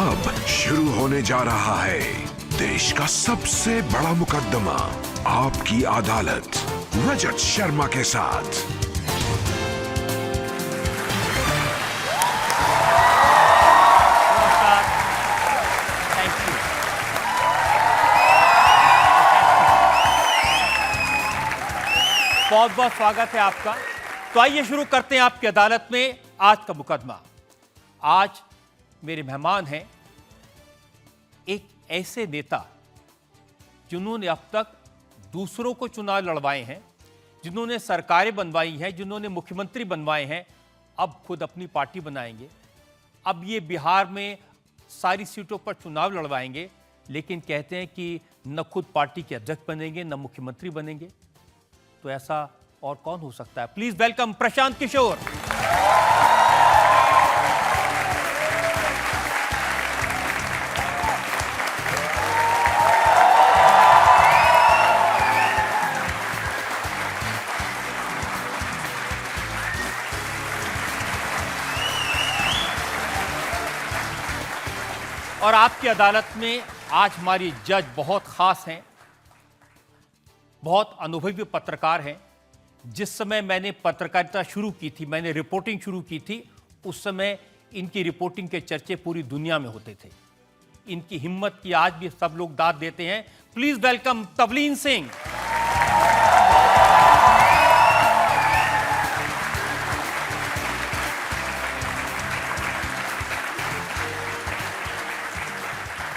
अब शुरू होने जा रहा है देश का सबसे बड़ा मुकदमा, आपकी अदालत, रजत शर्मा के साथ। बहुत बहुत स्वागत है आपका। तो आइए शुरू करते हैं आपकी अदालत में आज का मुकदमा। आज मेरे मेहमान हैं एक ऐसे नेता जिन्होंने अब तक दूसरों को चुनाव लड़वाए हैं, जिन्होंने सरकारें बनवाई हैं, जिन्होंने मुख्यमंत्री बनवाए हैं, अब खुद अपनी पार्टी बनाएंगे। अब ये बिहार में सारी सीटों पर चुनाव लड़वाएंगे, लेकिन कहते हैं कि न खुद पार्टी के अध्यक्ष बनेंगे न मुख्यमंत्री बनेंगे। तो ऐसा और कौन हो सकता है? Please welcome Prashant Kishor. और आपकी अदालत में आज हमारी जज बहुत खास हैं, बहुत अनुभवी पत्रकार हैं। जिस समय मैंने पत्रकारिता शुरू की थी, मैंने रिपोर्टिंग शुरू की थी, उस समय इनकी रिपोर्टिंग के चर्चे पूरी दुनिया में होते थे। इनकी हिम्मत की आज भी सब लोग दाद देते हैं। Please welcome Tavleen Singh.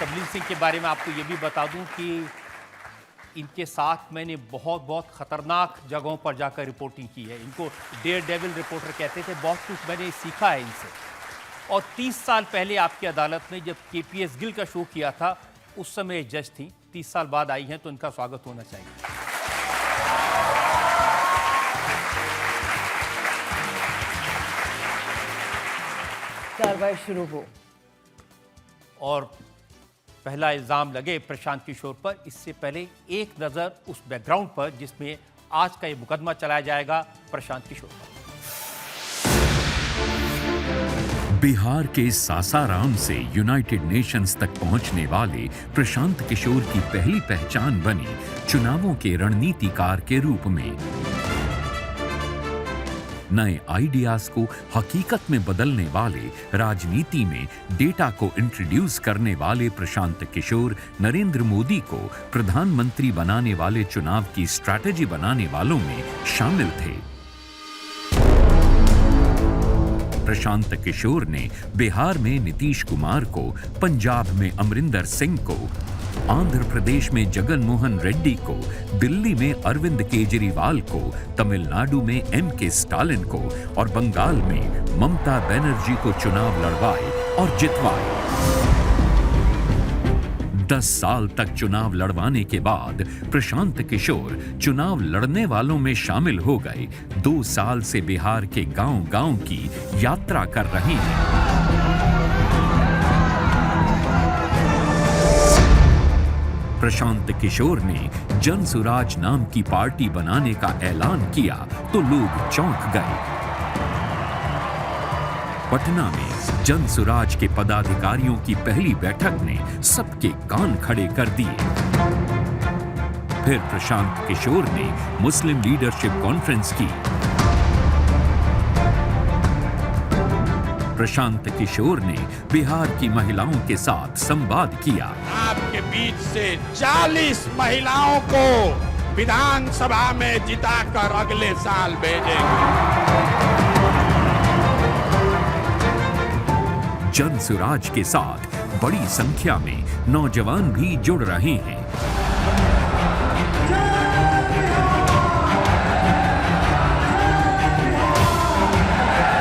तवलीन सिंह के बारे में आपको यह भी बता दूं कि इनके साथ मैंने बहुत बहुत खतरनाक जगहों पर जाकर रिपोर्टिंग की है। इनको डेयर डेविल रिपोर्टर कहते थे। बहुत कुछ मैंने सीखा है इनसे। और 30 साल पहले आपकी अदालत में जब केपीएस गिल का शो किया था, उस समय जज थी। 30 साल बाद आई हैं, तो इनका स्वागत होना चाहिए। कार्रवाई शुरू हो। और पहला इल्जाम लगे प्रशांत किशोर पर। इससे पहले एक नजर उस बैकग्राउंड पर जिसमें आज का ये मुकदमा चलाया जाएगा प्रशांत किशोर पर। बिहार के सासाराम से यूनाइटेड नेशंस तक पहुंचने वाले प्रशांत किशोर की पहली पहचान बनी चुनावों के रणनीतिकार के रूप में। नए आइडियाज को हकीकत में बदलने वाले, राजनीति में डेटा को इंट्रोड्यूस करने वाले प्रशांत किशोर नरेंद्र मोदी को प्रधानमंत्री बनाने वाले चुनाव की स्ट्रैटेजी बनाने वालों में शामिल थे। प्रशांत किशोर ने बिहार में नीतीश कुमार को, पंजाब में अमरिंदर सिंह को, आंध्र प्रदेश में जगन मोहन रेड्डी को, दिल्ली में अरविंद केजरीवाल को, तमिलनाडु में एम.के. स्टालिन को और बंगाल में ममता बनर्जी को चुनाव लड़वाए और जितवाए। 10 साल तक चुनाव लड़वाने के बाद प्रशांत किशोर चुनाव लड़ने वालों में शामिल हो गए। 2 साल से बिहार के गांव-गांव की यात्रा कर रहे हैं। प्रशांत किशोर ने जन सुराज नाम की पार्टी बनाने का ऐलान किया तो लोग चौंक गए। पटना में जन सुराज के पदाधिकारियों की पहली बैठक ने सबके कान खड़े कर दिए। फिर प्रशांत किशोर ने मुस्लिम लीडरशिप कॉन्फ्रेंस की। प्रशांत किशोर ने बिहार की महिलाओं के साथ संवाद किया। आपके बीच से 40 महिलाओं को विधानसभा में जिताकर अगले साल भेजेंगे। जन सुराज के साथ बड़ी संख्या में नौजवान भी जुड़ रहे हैं।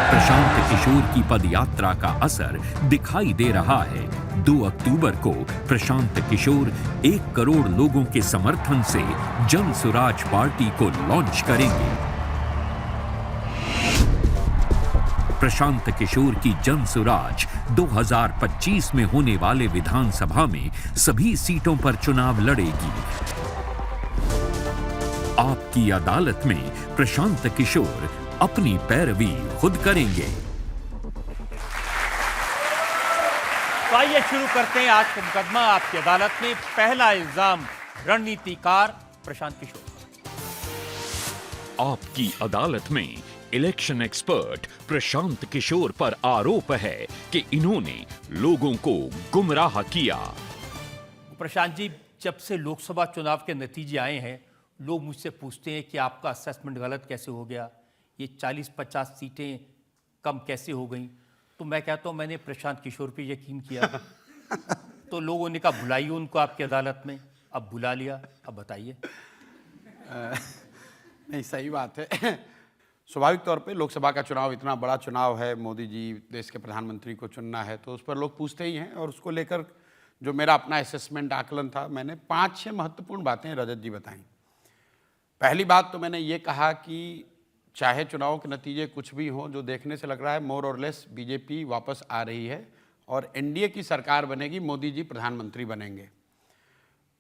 प्रशांत किशोर की पदयात्रा का असर दिखाई दे रहा है। 2 अक्टूबर को प्रशांत किशोर 1 करोड़ लोगों के समर्थन से जन सुराज पार्टी को लॉन्च करेंगे। प्रशांत किशोर की जन सुराज 2025 में होने वाले विधानसभा में सभी सीटों पर चुनाव लड़ेगी। आपकी अदालत में प्रशांत किशोर अपनी पैरवी खुद करेंगे। तो आइए शुरू करते हैं आज का मुकदमा आपकी अदालत में। पहला इल्जाम रणनीतिकार प्रशांत किशोर। आपकी अदालत में इलेक्शन एक्सपर्ट प्रशांत किशोर पर आरोप है कि इन्होंने लोगों को गुमराह किया। प्रशांत जी, जब से लोकसभा चुनाव के नतीजे आए हैं, लोग मुझसे पूछते हैं कि आपका असेसमेंट गलत कैसे हो गया, ये 40-50 सीटें कम कैसे हो गई। तो मैं कहता हूं मैंने प्रशांत किशोर पे यकीन किया। तो लोगों ने कहा बुलाइए उनको आपकी अदालत में। अब बुला लिया, अब बताइए। नहीं, सही बात है। स्वाभाविक तौर पे लोकसभा का चुनाव इतना बड़ा चुनाव है, मोदी जी देश के प्रधानमंत्री को चुनना है, तो उस पर लोग पूछते ही हैं। और उसको लेकर जो मेरा अपना असेसमेंट आकलन था, मैंने 5-6 महत्वपूर्ण बातें रजत जी बताई। पहली बात तो मैंने ये कहा कि चाहे चुनाव के नतीजे कुछ भी हों, जो देखने से लग रहा है मोर और लेस बीजेपी वापस आ रही है और एनडीए की सरकार बनेगी, मोदी जी प्रधानमंत्री बनेंगे।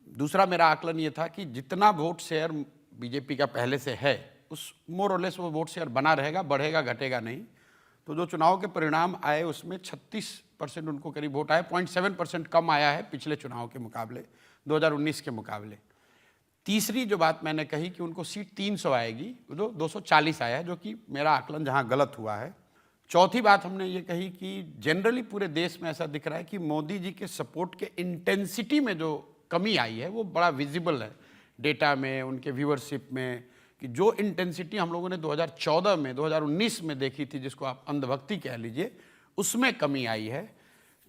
दूसरा मेरा आकलन ये था कि जितना वोट शेयर बीजेपी का पहले से है, उस मोर और लेस वो वोट शेयर बना रहेगा, बढ़ेगा घटेगा नहीं। तो जो चुनाव के परिणाम आए उसमें 36% उनको करीब वोट आए, 0.7% कम आया है पिछले चुनाव के मुकाबले, 2019 के मुकाबले। तीसरी जो बात मैंने कही कि उनको सीट 300 आएगी, 240 आया है, जो कि मेरा आकलन जहां गलत हुआ है। चौथी बात हमने ये कही कि जनरली पूरे देश में ऐसा दिख रहा है कि मोदी जी के सपोर्ट के इंटेंसिटी में जो कमी आई है वो बड़ा विजिबल है डेटा में, उनके व्यूअरशिप में, कि जो इंटेंसिटी हम लोगों ने 2014 में 2019 में देखी थी, जिसको आप अंधभक्ति कह लीजिए, उसमें कमी आई है।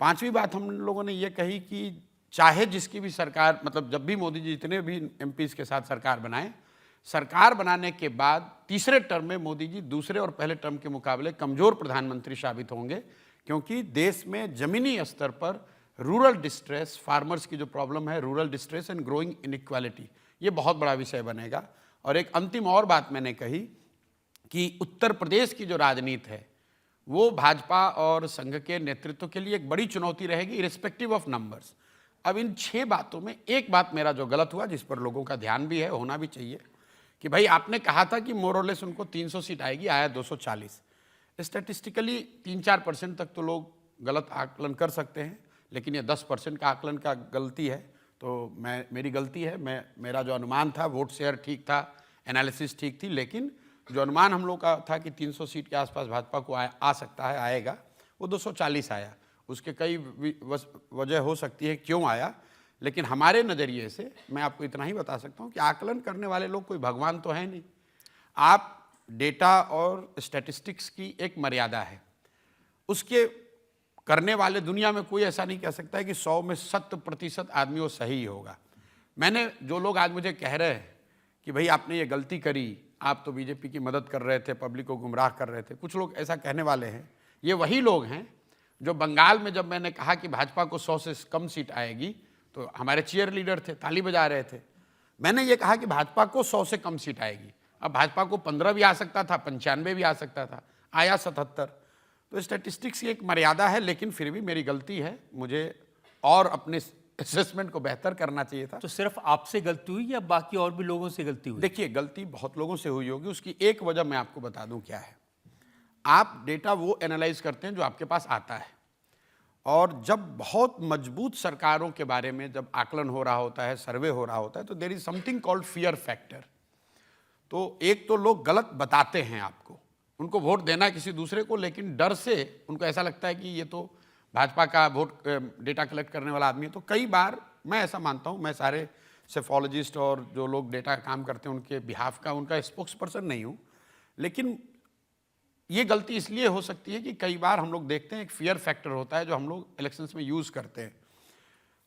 पांचवी बात हम लोगों ने ये कही कि चाहे जिसकी भी सरकार, मतलब जब भी मोदी जी जितने भी एमपीज के साथ सरकार बनाएं, सरकार बनाने के बाद तीसरे टर्म में मोदी जी दूसरे और पहले टर्म के मुकाबले कमजोर प्रधानमंत्री साबित होंगे, क्योंकि देश में जमीनी स्तर पर रूरल डिस्ट्रेस, फार्मर्स की जो प्रॉब्लम है, rural distress and growing inequality, ये बहुत बड़ा विषय बनेगा। और एक अंतिम और बात मैंने कही कि उत्तर प्रदेश की जो राजनीति है वो भाजपा और संघ के नेतृत्व के लिए एक बड़ी चुनौती रहेगी, इरिस्पेक्टिव ऑफ नंबर्स। अब इन 6 बातों में एक बात मेरा जो गलत हुआ, जिस पर लोगों का ध्यान भी है, होना भी चाहिए, कि भाई आपने कहा था कि मोरलेस उनको 300 सीट आएगी, आया 240। स्टैटिस्टिकली 3-4% तक तो लोग गलत आकलन कर सकते हैं, लेकिन ये 10% का आकलन का गलती है, तो मेरी गलती है। मेरा जो अनुमान था, वोट शेयर ठीक था, एनालिसिस ठीक थी, लेकिन जो अनुमान हम लोग का था कि 300 सीट के आसपास भाजपा को आ सकता है, आएगा, वो 240 आया। उसके कई वजह हो सकती है क्यों आया, लेकिन हमारे नज़रिए से मैं आपको इतना ही बता सकता हूँ कि आकलन करने वाले लोग कोई भगवान तो है नहीं। आप डेटा और स्टैटिस्टिक्स की एक मर्यादा है, उसके करने वाले दुनिया में कोई ऐसा नहीं कह सकता है कि 100 में 70% आदमी वो सही होगा। मैंने जो लोग आज मुझे कह रहे हैं कि भाई आपने ये गलती करी, आप तो बीजेपी की मदद कर रहे थे, पब्लिक को गुमराह कर रहे थे, कुछ लोग ऐसा कहने वाले हैं। ये वही लोग हैं जो बंगाल में जब मैंने कहा कि भाजपा को 100 से कम सीट आएगी, तो हमारे चीयर लीडर थे, ताली बजा रहे थे। मैंने ये कहा कि भाजपा को 100 से कम सीट आएगी। अब भाजपा को 15 भी आ सकता था, 95 भी आ सकता था, आया 77। तो स्टैटिस्टिक्स की एक मर्यादा है, लेकिन फिर भी मेरी गलती है, मुझे और अपने असेसमेंट को बेहतर करना चाहिए था। तो सिर्फ आपसे गलती हुई या बाकी और भी लोगों से गलती हुई? देखिए, गलती बहुत लोगों से हुई होगी, उसकी एक वजह मैं आपको बता दूं क्या है। आप डेटा वो एनालाइज करते हैं जो आपके पास आता है, और जब बहुत मजबूत सरकारों के बारे में जब आकलन हो रहा होता है, सर्वे हो रहा होता है, तो there is something called fear factor. तो एक तो लोग गलत बताते हैं आपको, उनको वोट देना है किसी दूसरे को, लेकिन डर से उनको ऐसा लगता है कि ये तो भाजपा का वोट डेटा कलेक्ट करने वाला आदमी है। तो कई बार मैं ऐसा मानता हूँ, मैं सारे सेफोलॉजिस्ट और जो लोग डेटा का काम करते हैं उनके बिहाफ का उनका स्पोक्स पर्सन नहीं हूँ, लेकिन ये गलती इसलिए हो सकती है कि कई बार हम लोग देखते हैं एक फियर फैक्टर होता है जो हम लोग इलेक्शंस में यूज़ करते हैं,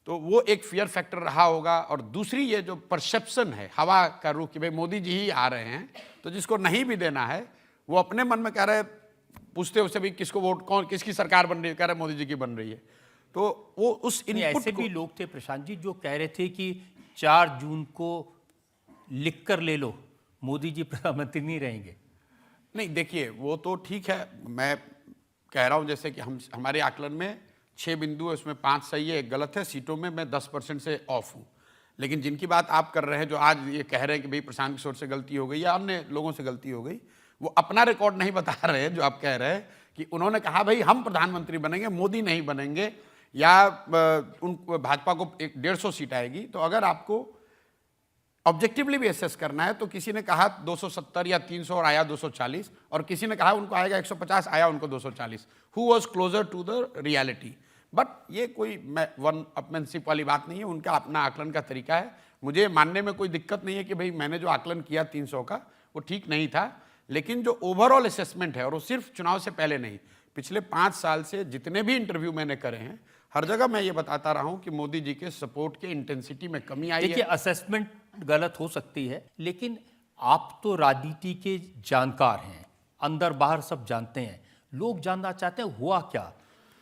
तो वो एक फियर फैक्टर रहा होगा। और दूसरी ये जो परसेप्शन है, हवा का रुख कि भाई मोदी जी ही आ रहे हैं, तो जिसको नहीं भी देना है वो अपने मन में कह रहे, पूछते उससे भी किसको वोट, कौन किसकी सरकार बन रही है, कह रहे मोदी जी की बन रही है। तो वो उस इनपुट ऐसे भी लोग थे प्रशांत जी जो कह रहे थे कि 4 जून को लिख कर ले लो, मोदी जी प्रधानमंत्री नहीं रहेंगे। नहीं, देखिए वो तो ठीक है, मैं कह रहा हूँ जैसे कि हमारे आकलन में 6 बिंदु है, उसमें 5 सही है, 1 गलत है। सीटों में मैं 10% से ऑफ हूँ, लेकिन जिनकी बात आप कर रहे हैं, जो आज ये कह रहे हैं कि भाई प्रशांत किशोर से गलती हो गई या अन्य लोगों से गलती हो गई, वो अपना रिकॉर्ड नहीं बता रहे हैं। जो आप कह रहे हैं कि उन्होंने कहा भाई हम प्रधानमंत्री बनेंगे, मोदी नहीं बनेंगे, या उन भाजपा को 150 सीट आएगी, तो अगर आपको ऑब्जेक्टिवली भी एसेस करना है तो किसी ने कहा 270 या 300 और आया 240, और किसी ने कहा उनको आएगा 150, आया उनको 240। Who was closer to the reality? But ये कोई वन अपमेनशिप वाली बात नहीं है, उनका अपना आकलन का तरीका है। मुझे मानने में कोई दिक्कत नहीं है कि भाई मैंने जो आकलन किया 300 का वो ठीक नहीं था, लेकिन जो ओवरऑल असेसमेंट है, और वो सिर्फ चुनाव से पहले नहीं, पिछले 5 साल से जितने भी इंटरव्यू मैंने करे हैं, हर जगह मैं ये बताता रहा हूं कि मोदी जी के सपोर्ट के इंटेंसिटी में कमी आई है। देखिए, असेसमेंट गलत हो सकती है, लेकिन आप तो राजनीति के जानकार हैं, अंदर बाहर सब जानते हैं। लोग जानना चाहते हैं हुआ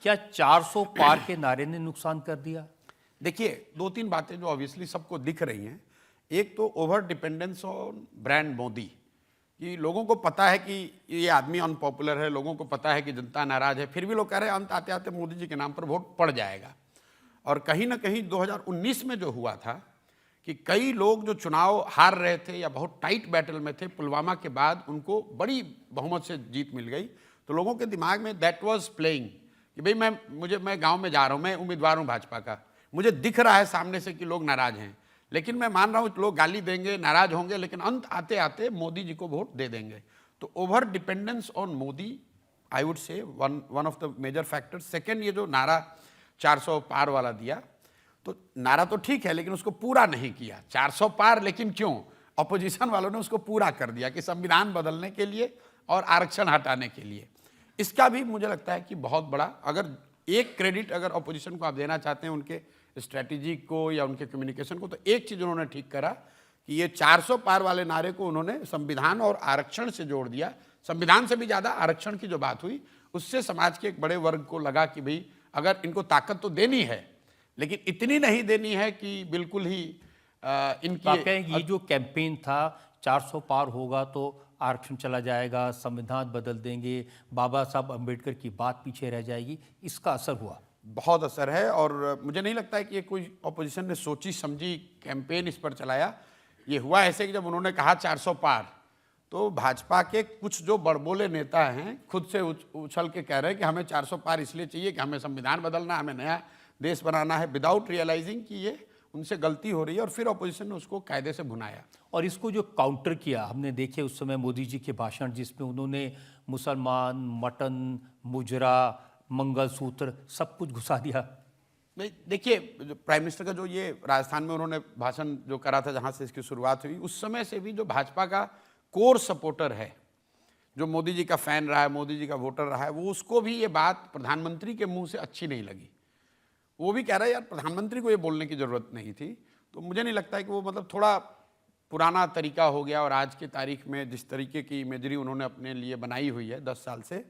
क्या 400 पार के नारे ने नुकसान कर दिया? देखिए, 2-3 बातें जो ऑब्वियसली सबको दिख रही हैं। एक तो over dependence on brand Modi, कि लोगों को पता है कि ये आदमी अनपॉपुलर है, लोगों को पता है कि जनता नाराज है, फिर भी लोग कह रहे हैं अंत आते आते मोदी जी के नाम पर वोट पड़ जाएगा। और कहीं ना कहीं 2019 में जो हुआ था कि कई लोग जो चुनाव हार रहे थे या बहुत टाइट बैटल में थे, पुलवामा के बाद उनको बड़ी बहुमत से जीत मिल गई, तो लोगों के दिमाग में दैट वाज प्लेइंग कि भाई मैं गांव में जा रहा हूं, मैं उम्मीदवार हूं भाजपा का, मुझे दिख रहा है सामने से कि लोग नाराज हैं, लेकिन मैं मान रहा हूं लोग गाली देंगे, नाराज होंगे, लेकिन अंत आते आते मोदी जी को वोट दे देंगे। तो over dependence on Modi, I would say one of the major factors. Second, ये जो नारा 400 पार वाला दिया, तो नारा तो ठीक है लेकिन उसको पूरा नहीं किया। 400 पार, लेकिन क्यों? अपोजिशन वालों ने उसको पूरा कर दिया कि संविधान बदलने के लिए और आरक्षण हटाने के लिए। इसका भी मुझे लगता है कि बहुत बड़ा, अगर एक क्रेडिट अगर अपोजिशन को आप देना चाहते हैं उनके स्ट्रैटेजी को या उनके कम्युनिकेशन को, तो एक चीज़ उन्होंने ठीक करा कि ये 400 पार वाले नारे को उन्होंने संविधान और आरक्षण से जोड़ दिया। संविधान से भी ज़्यादा आरक्षण की जो बात हुई, उससे समाज के एक बड़े वर्ग को लगा कि भाई अगर इनको ताकत तो देनी है, लेकिन इतनी नहीं देनी है कि बिल्कुल ही इनकी। ये जो कैंपेन था 400 पार होगा तो आरक्षण चला जाएगा, संविधान बदल देंगे, बाबा साहब अम्बेडकर की बात पीछे रह जाएगी, इसका असर हुआ? बहुत असर है। और मुझे नहीं लगता है कि ये कोई अपोजिशन ने सोची समझी कैंपेन इस पर चलाया। ये हुआ ऐसे कि जब उन्होंने कहा 400 पार, तो भाजपा के कुछ जो बड़बोले नेता हैं खुद से उछल के कह रहे हैं कि हमें 400 पार इसलिए चाहिए कि हमें संविधान बदलना, हमें नया देश बनाना है, विदाउट रियलाइजिंग कि ये उनसे गलती हो रही है। और फिर अपोजिशन ने उसको कायदे से भुनाया। और इसको जो काउंटर किया, हमने देखे उस समय मोदी जी के भाषण, जिसमें उन्होंने मुसलमान, मटन, मुजरा, मंगलसूत्र सब कुछ घुसा दिया। नहीं, देखिए, प्राइम मिनिस्टर का जो ये राजस्थान में उन्होंने भाषण जो करा था, जहाँ से इसकी शुरुआत हुई, उस समय से भी जो भाजपा का कोर सपोर्टर है, जो मोदी जी का फैन रहा है, मोदी जी का वोटर रहा है, वो उसको भी ये बात प्रधानमंत्री के मुंह से अच्छी नहीं लगी। वो भी कह रहा है यार प्रधानमंत्री को ये बोलने की ज़रूरत नहीं थी। तो मुझे नहीं लगता है कि वो मतलब थोड़ा पुराना तरीका हो गया, और आज की तारीख में जिस तरीके की इमेजरी उन्होंने अपने लिए बनाई हुई है 10 साल से,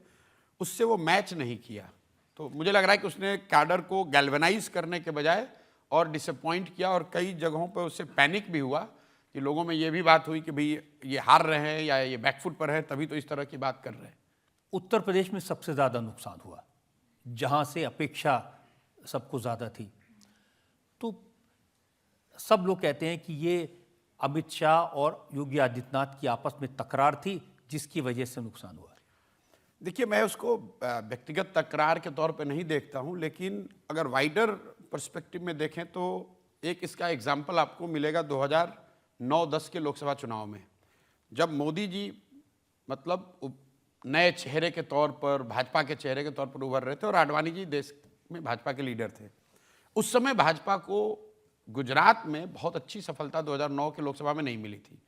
उससे वो मैच नहीं किया। तो मुझे लग रहा है कि उसने कैडर को गैल्वेनाइज करने के बजाय और डिसअपॉइंट किया, और कई जगहों पर उससे पैनिक भी हुआ कि लोगों में ये भी बात हुई कि भाई ये हार रहे हैं या ये बैकफुट पर है, तभी तो इस तरह की बात कर रहे हैं। उत्तर प्रदेश में सबसे ज़्यादा नुकसान हुआ, जहाँ से अपेक्षा सबको ज़्यादा थी। तो सब लोग कहते हैं कि ये अमित शाह और योगी आदित्यनाथ की आपस में तकरार थी, जिसकी वजह से नुकसान हुआ। देखिए, मैं उसको व्यक्तिगत तकरार के तौर पे नहीं देखता हूँ, लेकिन अगर वाइडर पर्सपेक्टिव में देखें तो एक इसका एग्जाम्पल आपको मिलेगा 2009-10 के लोकसभा चुनाव में, जब मोदी जी मतलब नए चेहरे के तौर पर, भाजपा के चेहरे के तौर पर उभर रहे थे, और आडवाणी जी देश में भाजपा के लीडर थे। उस समय भाजपा को गुजरात में बहुत अच्छी सफलता 2009 के लोकसभा में नहीं मिली थी।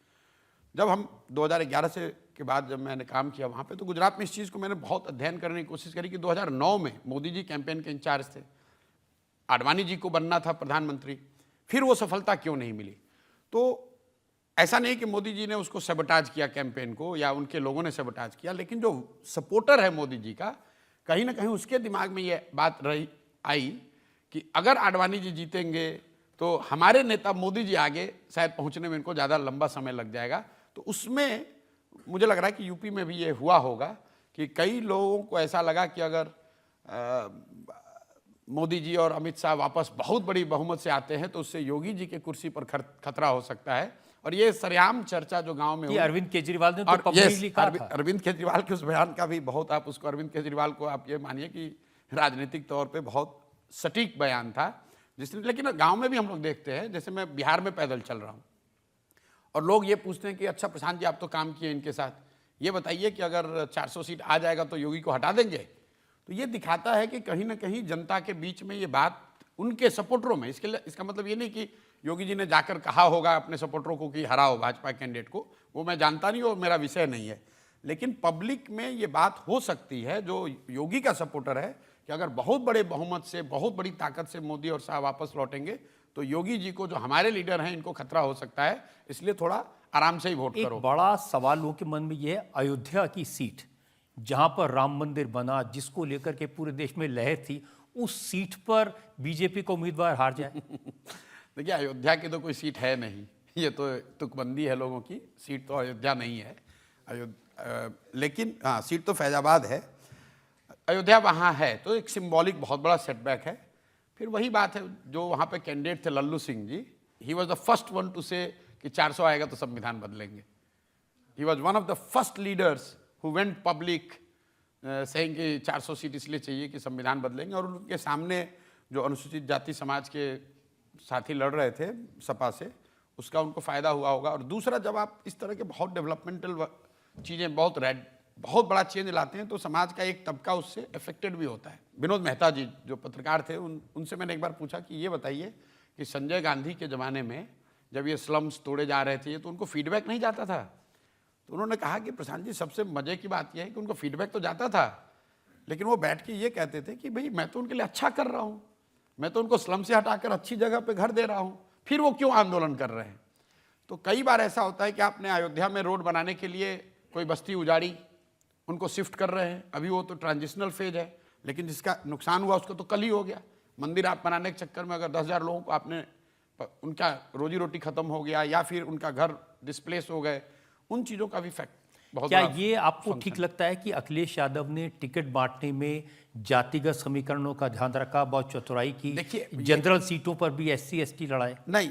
जब हम 2011 से के बाद जब मैंने काम किया वहाँ पे, तो गुजरात में इस चीज़ को मैंने बहुत अध्ययन करने की कोशिश करी कि 2009 में मोदी जी कैंपेन के इंचार्ज थे, आडवाणी जी को बनना था प्रधानमंत्री, फिर वो सफलता क्यों नहीं मिली। तो ऐसा नहीं कि मोदी जी ने उसको सबटाज किया कैंपेन को, या उनके लोगों ने सबटाज किया, लेकिन जो सपोर्टर है मोदी जी का, कहीं ना कहीं उसके दिमाग में ये बात आई कि अगर आडवाणी जी जीतेंगे तो हमारे नेता मोदी जी आगे शायद पहुंचने में इनको ज़्यादा लंबा समय लग जाएगा। तो उसमें मुझे लग रहा है कि यूपी में भी ये हुआ होगा कि कई लोगों को ऐसा लगा कि अगर मोदी जी और अमित शाह वापस बहुत बड़ी बहुमत से आते हैं तो उससे योगी जी के कुर्सी पर खतरा हो सकता है। और ये सरेआम चर्चा जो गांव में हुई, अरविंद केजरीवाल ने तो पब्लिकली कहा था। अरविंद केजरीवाल के उस बयान का भी बहुत, आप उसको, अरविंद केजरीवाल को आप ये मानिए कि राजनीतिक तौर पे बहुत सटीक बयान था जिसने, लेकिन गांव में भी हम लोग देखते हैं, जैसे मैं बिहार में पैदल चल रहा हूं और लोग ये पूछते हैं कि अच्छा प्रशांत जी आप तो काम किए इनके साथ, ये बताइए कि अगर 400 सीट आ जाएगा तो योगी को हटा देंगे। तो ये दिखाता है कि कहीं ना कहीं जनता के बीच में ये बात उनके सपोर्टरों में, इसके लिए इसका मतलब ये नहीं कि योगी जी ने जाकर कहा होगा अपने सपोर्टरों को कि हराओ भाजपा कैंडिडेट को, वो मैं जानता नहीं और मेरा विषय नहीं है, लेकिन पब्लिक में ये बात हो सकती है जो योगी का सपोर्टर है कि अगर बहुत बड़े बहुमत से, बहुत बड़ी ताकत से मोदी और शाह वापस लौटेंगे तो योगी जी को, जो हमारे लीडर हैं, इनको खतरा हो सकता है, इसलिए थोड़ा आराम से ही वोट एक करो। बड़ा सवाल लोगों के मन में यह है, अयोध्या की सीट जहां पर राम मंदिर बना, जिसको लेकर के पूरे देश में लहर थी, उस सीट पर बीजेपी का उम्मीदवार हार जाए। देखिए अयोध्या की तो कोई सीट है नहीं, ये तो तुकबंदी है लोगों की, सीट तो अयोध्या नहीं है। लेकिन हाँ, सीट तो फैजाबाद है, अयोध्या वहाँ है, तो एक सिंबॉलिक बहुत बड़ा सेटबैक है। फिर वही बात है, जो वहाँ पे कैंडिडेट थे Lallu Singh ji, he was the first one to say कि 400 आएगा तो संविधान बदलेंगे। He was one of the first leaders who went public saying कि 400 सीट इसलिए चाहिए कि संविधान बदलेंगे, और उनके सामने जो अनुसूचित जाति समाज के साथी लड़ रहे थे सपा से, उसका उनको फायदा हुआ होगा। और दूसरा, जब आप इस तरह के बहुत डेवलपमेंटल चीज़ें, बहुत बड़ा चेंज लाते हैं तो समाज का एक तबका उससे अफेक्टेड भी होता है। विनोद मेहता जी जो पत्रकार थे, उनसे मैंने एक बार पूछा कि ये बताइए कि संजय गांधी के ज़माने में जब ये स्लम्स तोड़े जा रहे थे तो उनको फीडबैक नहीं जाता था। तो उन्होंने कहा कि प्रशांत जी सबसे मज़े की बात यह है कि उनको फीडबैक तो जाता था, लेकिन वो बैठ के ये कहते थे कि भाई मैं तो उनके लिए अच्छा कर रहा हूँ, मैं तो उनको स्लम से हटाकर अच्छी जगह पे घर दे रहा हूँ, फिर वो क्यों आंदोलन कर रहे हैं। तो कई बार ऐसा होता है कि आपने अयोध्या में रोड बनाने के लिए कोई बस्ती उजाड़ी, उनको शिफ्ट कर रहे हैं, अभी वो तो ट्रांजिशनल फेज है, लेकिन जिसका नुकसान हुआ उसको तो कल ही हो गया। मंदिर आप बनाने के चक्कर में अगर 10,000 लोगों को आपने, उनका रोजी रोटी खत्म हो गया या फिर उनका घर डिस्प्लेस हो गए, उन चीज़ों का भी फैक्ट बहुत क्या बड़ा ये आपको ठीक लगता है कि अखिलेश यादव ने टिकट बांटने में जातिगत समीकरणों का ध्यान रखा, बहुत चतुराई की, देखिए, जनरल सीटों पर भी SC ST लड़ाए? नहीं,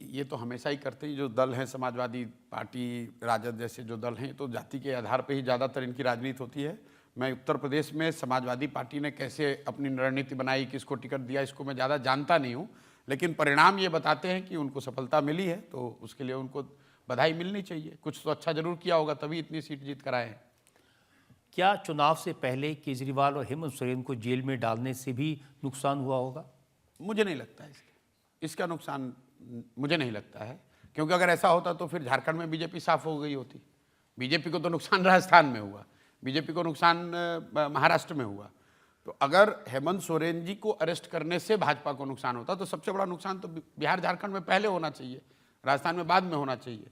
ये तो हमेशा ही करते हैं जो दल हैं, समाजवादी पार्टी, राजद जैसे जो दल हैं, तो जाति के आधार पर ही ज़्यादातर इनकी राजनीति होती है। मैं उत्तर प्रदेश में समाजवादी पार्टी ने कैसे अपनी रणनीति बनाई, किसको टिकट दिया, इसको मैं ज़्यादा जानता नहीं हूँ, लेकिन परिणाम ये बताते हैं कि उनको सफलता मिली है, तो उसके लिए उनको बधाई मिलनी चाहिए। कुछ तो अच्छा जरूर किया होगा तभी इतनी सीट जीत कर आए हैं। क्या चुनाव से पहले केजरीवाल और हेमंत सोरेन को जेल में डालने से भी नुकसान हुआ होगा? मुझे नहीं लगता है इसका नुकसान, मुझे नहीं लगता है, क्योंकि अगर ऐसा होता तो फिर झारखंड में बीजेपी साफ हो गई होती। बीजेपी को तो नुकसान राजस्थान में हुआ, बीजेपी को नुकसान महाराष्ट्र में हुआ। तो अगर हेमंत सोरेन जी को अरेस्ट करने से भाजपा को नुकसान होता तो सबसे बड़ा नुकसान तो बिहार झारखंड में पहले होना चाहिए, राजस्थान में बाद में होना चाहिए।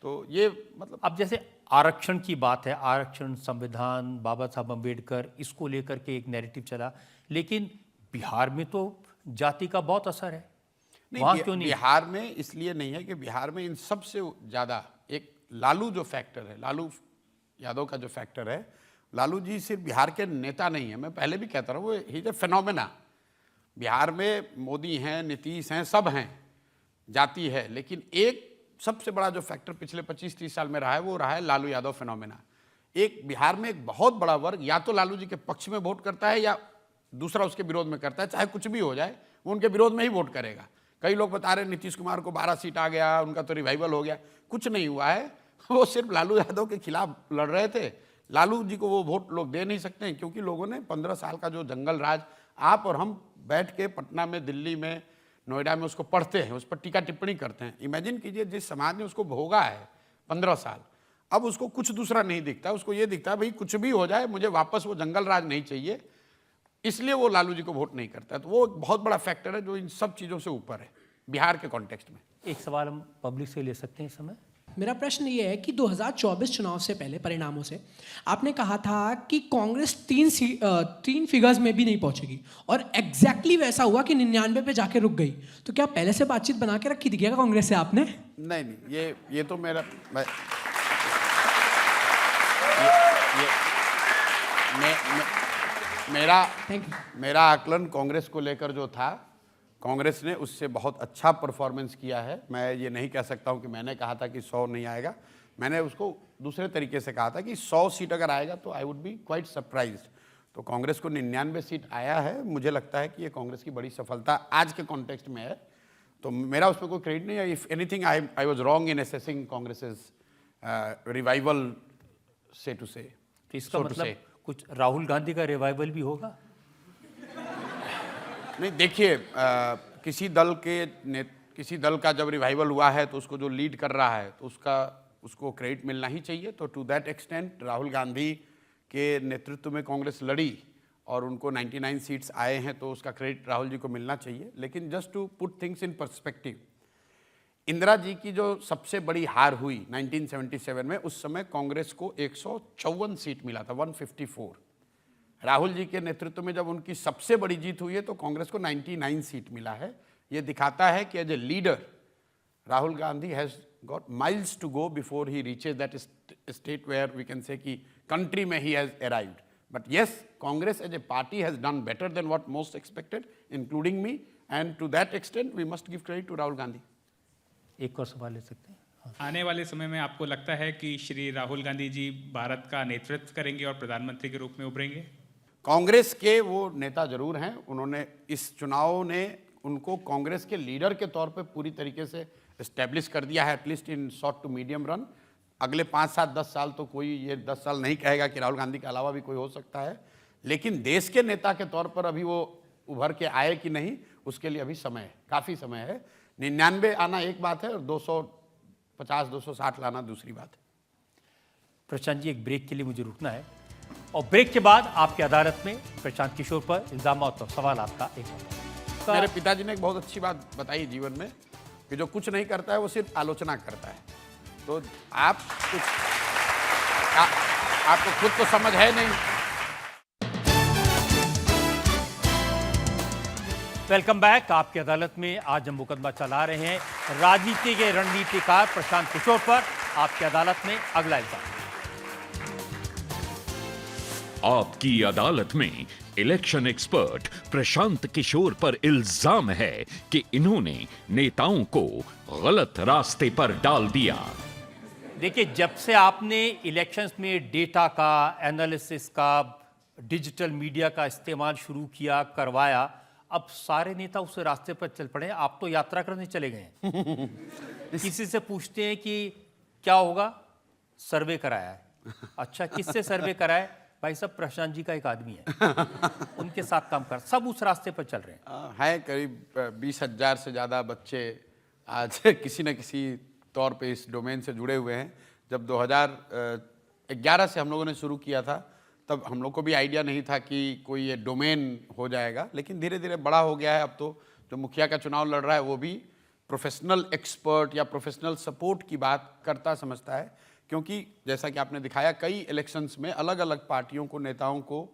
तो ये मतलब, अब जैसे आरक्षण की बात है, आरक्षण, संविधान, बाबा साहब अम्बेडकर, इसको लेकर के एक नैरेटिव चला, लेकिन बिहार में तो जाति का बहुत असर है। वहाँ क्यों नहीं? बिहार में इसलिए नहीं है कि बिहार में इन सबसे ज़्यादा एक लालू जो फैक्टर है, लालू यादव का जो फैक्टर है, लालू जी सिर्फ बिहार के नेता नहीं है, मैं पहले भी कहता रहा हूँ, he is a phenomena. Bihar में मोदी हैं, नीतीश हैं, सब हैं, जाति है, लेकिन एक सबसे बड़ा जो फैक्टर पिछले 25-30 साल में रहा है वो रहा है लालू यादव फिनोमेना। एक बिहार में एक बहुत बड़ा वर्ग या तो लालू जी के पक्ष में वोट करता है या दूसरा उसके विरोध में करता है, चाहे कुछ भी हो जाए वो उनके विरोध में ही वोट करेगा। कई लोग बता रहे हैं नीतीश कुमार को 12 सीट आ गया, उनका तो रिवाइवल हो गया, कुछ नहीं हुआ है, वो सिर्फ लालू यादव के खिलाफ लड़ रहे थे। लालू जी को वो वोट लोग दे नहीं सकते हैं, क्योंकि लोगों ने 15 साल का जो जंगल राज, आप और हम बैठ के पटना में, दिल्ली में, नोएडा में उसको पढ़ते हैं, उस पर टीका टिप्पणी करते हैं। इमेजिन कीजिए जिस समाज ने उसको भोगा है 15 साल, अब उसको कुछ दूसरा नहीं दिखता, उसको ये दिखता है भाई कुछ भी हो जाए मुझे वापस वो जंगल राज नहीं चाहिए, इसलिए वो लालू जी को वोट नहीं करता है। तो वो एक बहुत बड़ा फैक्टर है जो इन सब चीज़ों से ऊपर है बिहार के कॉन्टेक्स्ट में। एक सवाल हम पब्लिक से ले सकते हैं इस समय? मेरा प्रश्न ये है कि 2024 चुनाव से पहले परिणामों से आपने कहा था कि कांग्रेस 3 फिगर्स में भी नहीं पहुंचेगी, और एग्जैक्टली वैसा हुआ कि 99 पे जाके रुक गई। तो क्या पहले से बातचीत बना के रखी थी क्या कांग्रेस से आपने? नहीं, ये तो मेरा आकलन कांग्रेस को लेकर जो था, कांग्रेस ने उससे बहुत अच्छा परफॉर्मेंस किया है। मैं ये नहीं कह सकता हूँ कि मैंने कहा था कि 100 नहीं आएगा, मैंने उसको दूसरे तरीके से कहा था कि 100 सीट अगर आएगा तो I would be quite surprised. तो कांग्रेस को 99 सीट आया है। मुझे लगता है कि ये कांग्रेस की बड़ी सफलता आज के कॉन्टेक्स्ट में है। तो मेरा उसमें कोई क्रेडिट नहीं है। If anything I was wrong in assessing Congress's revival so to say. तो इसका मतलब कुछ राहुल गांधी का रिवाइवल भी होगा? नहीं, देखिए, किसी दल का जब रिवाइवल हुआ है तो उसको जो लीड कर रहा है तो उसको क्रेडिट मिलना ही चाहिए। तो to that extent Rahul Gandhi के नेतृत्व में कांग्रेस लड़ी और उनको 99 सीट्स आए हैं, तो उसका क्रेडिट राहुल जी को मिलना चाहिए। लेकिन just to put things in perspective, Indira ji की जो सबसे बड़ी हार हुई 1977 में, उस समय कांग्रेस को 154 सीट मिला था, 154। राहुल जी के नेतृत्व में जब उनकी सबसे बड़ी जीत हुई है तो कांग्रेस को 99 सीट मिला है। ये दिखाता है कि as a leader Rahul Gandhi has got miles to go before he reaches that state where we can say कि कंट्री में he has arrived. But yes, Congress as a party has done better than what most expected, including me, and to that extent we must give credit to Rahul Gandhi. एक और सवाल ले सकते हैं? आने वाले समय में आपको लगता है कि श्री राहुल गांधी जी भारत का नेतृत्व करेंगे और प्रधानमंत्री के रूप में उभरेंगे? कांग्रेस के वो नेता जरूर हैं। उन्होंने इस चुनाव ने उनको कांग्रेस के लीडर के तौर पे पूरी तरीके से एस्टेब्लिश कर दिया है, at least in short to medium run. अगले 5, 7, 10 साल तो कोई ये 10 साल नहीं कहेगा कि राहुल गांधी के अलावा भी कोई हो सकता है, लेकिन देश के नेता के तौर पर अभी वो उभर के आए कि नहीं, उसके लिए अभी समय है, काफ़ी समय है। 99 आना एक बात है और 250, 260 लाना दूसरी बात है। प्रशांत जी, एक ब्रेक के लिए मुझे रुकना है और ब्रेक के बाद आपकी अदालत में प्रशांत किशोर पर इल्जाम और सवाल आपका एक मेरे पिताजी ने एक बहुत अच्छी बात बताई जीवन में कि जो कुछ नहीं करता है वो सिर्फ आलोचना करता है। तो आपको खुद तो समझ है नहीं। Welcome back. आपकी अदालत में आज हम मुकदमा चला रहे हैं राजनीति के रणनीतिकार प्रशांत किशोर पर। आपकी अदालत में अगला इल्जाम। आपकी अदालत में इलेक्शन एक्सपर्ट प्रशांत किशोर पर इल्जाम है कि इन्होंने नेताओं को गलत रास्ते पर डाल दिया। देखिए, जब से आपने इलेक्शंस में डेटा का, एनालिसिस का, डिजिटल मीडिया का इस्तेमाल शुरू किया, करवाया, अब सारे नेता उस रास्ते पर चल पड़े हैं। आप तो यात्रा करने चले गए हैं। किसी से पूछते हैं कि क्या होगा, सर्वे कराया है। अच्छा, किससे सर्वे कराया? भाई साहब, प्रशांत जी का एक आदमी है, उनके साथ काम कर, सब उस रास्ते पर चल रहे हैं। है करीब 20,000 से ज़्यादा बच्चे आज किसी न किसी तौर पे इस डोमेन से जुड़े हुए हैं। जब 2011 से हम लोगों ने शुरू किया था, तब हम लोग को भी आइडिया नहीं था कि कोई ये डोमेन हो जाएगा, लेकिन धीरे धीरे बड़ा हो गया है। अब तो जो मुखिया का चुनाव लड़ रहा है वो भी प्रोफेशनल एक्सपर्ट या प्रोफेशनल सपोर्ट की बात करता समझता है, क्योंकि जैसा कि आपने दिखाया कई इलेक्शंस में अलग अलग पार्टियों को, नेताओं को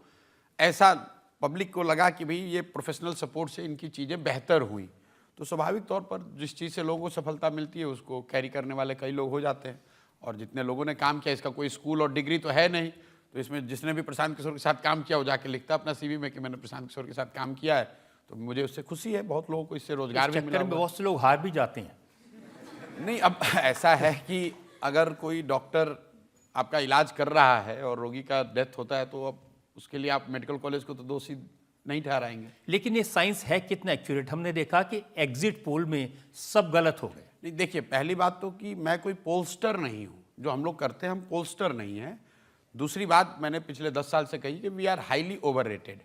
ऐसा पब्लिक को लगा कि भाई ये प्रोफेशनल सपोर्ट से इनकी चीज़ें बेहतर हुई। तो स्वाभाविक तौर पर जिस चीज़ से लोगों को सफलता मिलती है उसको कैरी करने वाले कई लोग हो जाते हैं। और जितने लोगों ने काम किया, इसका कोई स्कूल और डिग्री तो है नहीं, तो इसमें जिसने भी प्रशांत किशोर के साथ काम किया वो जाके लिखता अपना CV में कि मैंने प्रशांत किशोर के साथ काम किया है। तो मुझे उससे खुशी है। बहुत लोगों को इससे रोजगार भी मिला। बहुत से लोग हार भी जाते हैं। नहीं, अब ऐसा है कि अगर कोई डॉक्टर आपका इलाज कर रहा है और रोगी का डेथ होता है तो अब उसके लिए आप मेडिकल कॉलेज को तो दोषी नहीं ठहराएंगे। लेकिन ये साइंस है कितना एक्यूरेट? हमने देखा कि एग्जिट पोल में सब गलत हो गए। नहीं, देखिए, पहली बात तो कि मैं कोई पोलस्टर नहीं हूँ। जो हम लोग करते हैं, हम पोलस्टर नहीं हैं। दूसरी बात मैंने पिछले 10 साल से कही कि वी आर हाईली ओवररेटेड।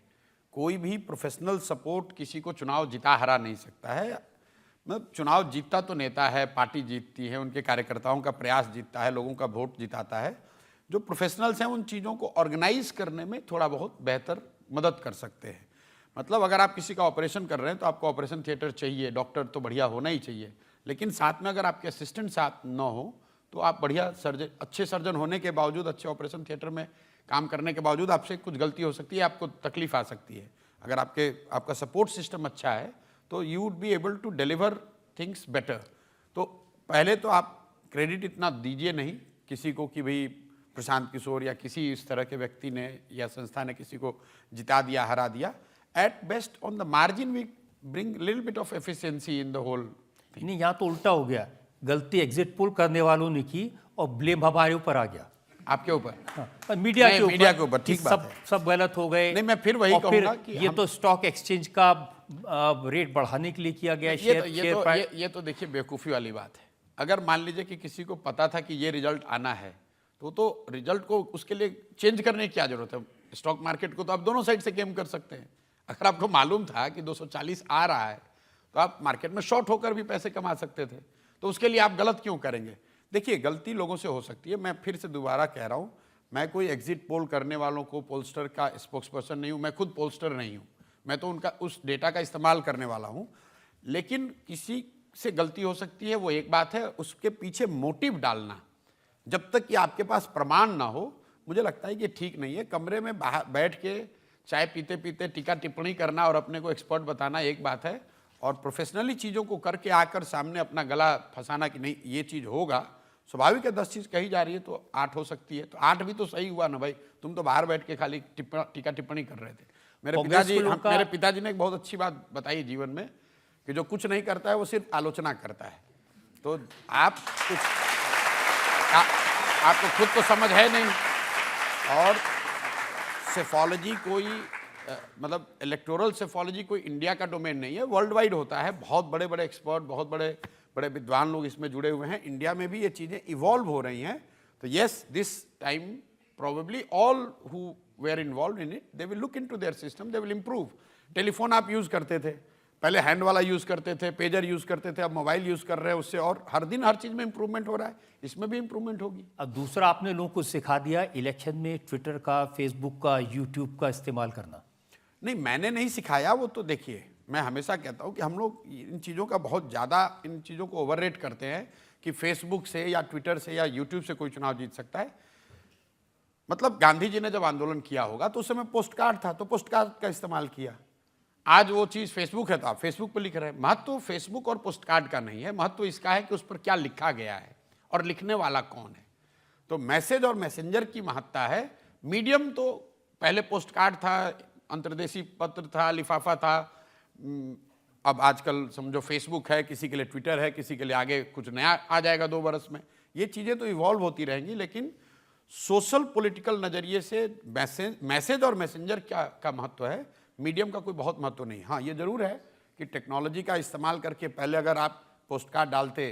कोई भी प्रोफेशनल सपोर्ट किसी को चुनाव जिता हरा नहीं सकता है। मतलब चुनाव जीतता तो नेता है, पार्टी जीतती है, उनके कार्यकर्ताओं का प्रयास जीतता है, लोगों का वोट जिताता है। जो प्रोफेशनल्स हैं उन चीज़ों को ऑर्गेनाइज करने में थोड़ा बहुत बेहतर मदद कर सकते हैं। मतलब अगर आप किसी का ऑपरेशन कर रहे हैं तो आपको ऑपरेशन थिएटर चाहिए, डॉक्टर तो बढ़िया होना ही चाहिए, लेकिन साथ में अगर आपके असिस्टेंट साथ न हो तो आप बढ़िया सर्जन, अच्छे सर्जन होने के बावजूद, अच्छे ऑपरेशन थिएटर में काम करने के बावजूद आपसे कुछ गलती हो सकती है, आपको तकलीफ आ सकती है। अगर आपका सपोर्ट सिस्टम अच्छा है तो you would be able to deliver things better. तो पहले तो आप क्रेडिट इतना दीजिए नहीं किसी को कि भाई प्रशांत किशोर या किसी इस तरह के व्यक्ति ने या संस्था ने किसी को जिता दिया, हरा दिया। At best on the margin we bring little bit of efficiency in the whole thing. नहीं, यहाँ तो उल्टा हो गया। गलती एग्जिट पोल करने वालों ने की और ब्लेम हमारे ऊपर आ गया। आपके ऊपर? हाँ, मीडिया नहीं, के ऊपर, मीडिया के ऊपर, ठीक कि बात सब है। सब गलत हो गए। नहीं, मैं फिर वही और कहूंगा कि ये तो स्टॉक एक्सचेंज का रेट बढ़ाने के लिए किया गया ये तो देखिए बेवकूफ़ी वाली बात है। अगर मान लीजिए कि किसी को पता था कि ये रिजल्ट आना है तो रिजल्ट को उसके लिए चेंज करने की क्या जरूरत है? स्टॉक मार्केट को तो आप दोनों साइड से गेम कर सकते हैं। अगर आपको मालूम था कि 240 आ रहा है तो आप मार्केट में शॉर्ट होकर भी पैसे कमा सकते थे, तो उसके लिए आप गलत क्यों करेंगे? देखिए, गलती लोगों से हो सकती है। मैं फिर से दोबारा कह रहा हूं, मैं कोई एग्जिट पोल करने वालों को पोलस्टर का स्पोक्स पर्सन नहीं हूं, मैं खुद पोलस्टर नहीं हूं, मैं तो उनका उस डेटा का इस्तेमाल करने वाला हूं। लेकिन किसी से गलती हो सकती है, वो एक बात है। उसके पीछे मोटिव डालना, जब तक कि आपके पास प्रमाण ना हो, मुझे लगता है कि ठीक नहीं है। कमरे में बैठ के चाय पीते पीते टीका टिप्पणी करना और अपने को एक्सपर्ट बताना एक बात है, और प्रोफेशनली चीज़ों को करके आकर सामने अपना गला फंसाना कि नहीं ये चीज़ होगा। स्वाभाविक है, 10 चीज़ कही जा रही है तो 8 हो सकती है, तो 8 भी तो सही हुआ ना भाई। तुम तो बाहर बैठ के खाली टीका टिप्पणी कर रहे थे। मेरे पिताजी ने एक बहुत अच्छी बात बताई जीवन में कि जो कुछ नहीं करता है वो सिर्फ आलोचना करता है। तो आप कुछ आपको खुद तो समझ है नहीं, और सेफोलॉजी कोई मतलब इलेक्टोरल सेफोलॉजी कोई इंडिया का डोमेन नहीं है, वर्ल्ड वाइड होता है। बहुत बड़े बड़े एक्सपर्ट, बहुत बड़े बड़े विद्वान लोग इसमें जुड़े हुए हैं। इंडिया में भी ये चीज़ें इवॉल्व हो रही हैं। तो yes, this time probably all who were involved in it they will look into their system, they will improve. Telephone आप यूज़ करते थे, पहले हैंड वाला यूज़ करते थे, पेजर यूज़ करते थे, अब मोबाइल यूज़ कर रहे हैं उससे, और हर दिन हर चीज़ में इंप्रूवमेंट हो रहा है, इसमें भी इंप्रूवमेंट होगी। अब दूसरा, आपने लोगों को सिखा दिया इलेक्शन में ट्विटर का, फेसबुक का, यूट्यूब का इस्तेमाल करना। नहीं, मैंने नहीं सिखाया। वो तो देखिए, मैं हमेशा कहता हूँ कि हम लोग इन चीज़ों का बहुत ज़्यादा, इन चीज़ों को ओवररेट करते हैं कि फेसबुक से या ट्विटर से या यूट्यूब से कोई चुनाव जीत सकता है। मतलब गांधी जी ने जब आंदोलन किया होगा तो उस समय पोस्ट कार्ड था, तो पोस्ट कार्ड का इस्तेमाल किया। आज वो चीज़ फेसबुक है तो आप फेसबुक पर लिख रहे हैं। महत्व फेसबुक और पोस्ट कार्ड का नहीं है, महत्व इसका है कि उस पर क्या लिखा गया है और लिखने वाला कौन है। तो मैसेज और मैसेंजर की महत्ता है। मीडियम तो पहले पोस्ट कार्ड था, अंतर्देशीय पत्र था, लिफाफा था। अब आजकल समझो फेसबुक है, किसी के लिए ट्विटर है, किसी के लिए आगे कुछ नया आ जाएगा 2 बरस में। ये चीज़ें तो इवॉल्व होती रहेंगी, लेकिन सोशल पॉलिटिकल नज़रिए से मैसेज और मैसेंजर का महत्व है, मीडियम का कोई बहुत महत्व नहीं। हाँ, ये जरूर है कि टेक्नोलॉजी का इस्तेमाल करके पहले अगर आप पोस्ट कार्ड डालते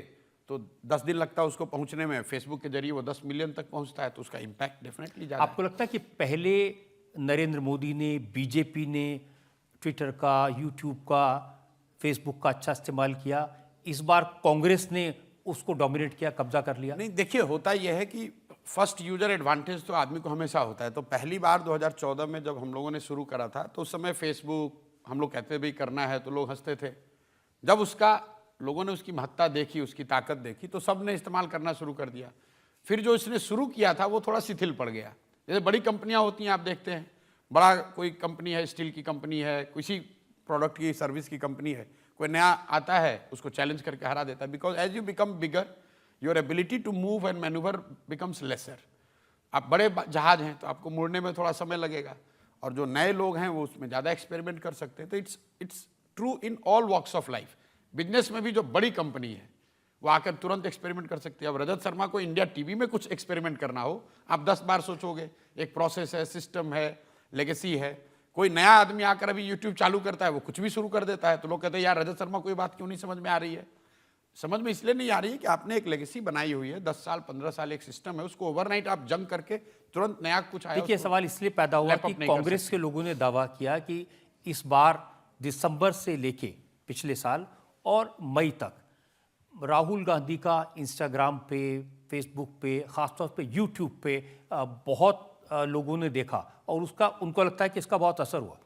तो 10 दिन लगता है उसको पहुंचने में, फेसबुक के जरिए वो 10 मिलियन तक पहुंचता है, तो उसका इम्पैक्ट डेफिनेटली ज़्यादा है। आपको लगता है कि पहले नरेंद्र मोदी ने, बीजेपी ने ट्विटर का, यूट्यूब का, फेसबुक का अच्छा इस्तेमाल किया, इस बार कांग्रेस ने उसको डोमिनेट किया, कब्जा कर लिया? नहीं, देखिए, होता यह है कि फर्स्ट यूजर एडवांटेज तो आदमी को हमेशा होता है। तो पहली बार 2014 में जब हम लोगों ने शुरू करा था तो उस समय फेसबुक हम लोग कहते भी करना है तो लोग हंसते थे। जब लोगों ने उसकी महत्ता देखी, उसकी ताकत देखी, तो सब ने इस्तेमाल करना शुरू कर दिया। फिर जो इसने शुरू किया था वो थोड़ा शिथिल पड़ गया। जैसे बड़ी कंपनियां होती हैं, आप देखते हैं, बड़ा कोई कंपनी है, स्टील की कंपनी है, किसी प्रोडक्ट की, सर्विस की कंपनी है, कोई नया आता है उसको चैलेंज करके हरा देता है। Because as you become bigger, your ability to move and manoeuvre becomes lesser. आप बड़े जहाज हैं तो आपको मुड़ने में थोड़ा समय लगेगा, और जो नए लोग हैं वो उसमें ज़्यादा एक्सपेरिमेंट कर सकते हैं। तो it's true in all walks of life. Business में भी जो बड़ी कंपनी है वो आकर तुरंत एक्सपेरिमेंट कर सकती है। अब रजत शर्मा को इंडिया टीवी में कुछ एक्सपेरिमेंट करना हो, आप 10 बार सोचोगे। एक प्रोसेस है, सिस्टम है, लेगेसी है। कोई नया आदमी आकर अभी यूट्यूब चालू करता है, वो कुछ भी शुरू कर देता है, तो लोग कहते हैं यार रजत शर्मा को ये बात क्यों नहीं समझ में आ रही है? समझ में इसलिए नहीं आ रही है कि आपने एक लेगेसी बनाई हुई है, 10 साल 15 साल एक सिस्टम है, उसको ओवरनाइट आप जंग करके तुरंत नया कुछ आया। देखिए, सवाल इसलिए पैदा हुआ कि कांग्रेस के लोगों ने दावा किया कि इस बार दिसंबर से लेके पिछले साल और मई तक राहुल गांधी का इंस्टाग्राम पे, फेसबुक पे, खासतौर पे यूट्यूब पे बहुत लोगों ने देखा, और उसका उनको लगता है कि इसका बहुत असर हुआ।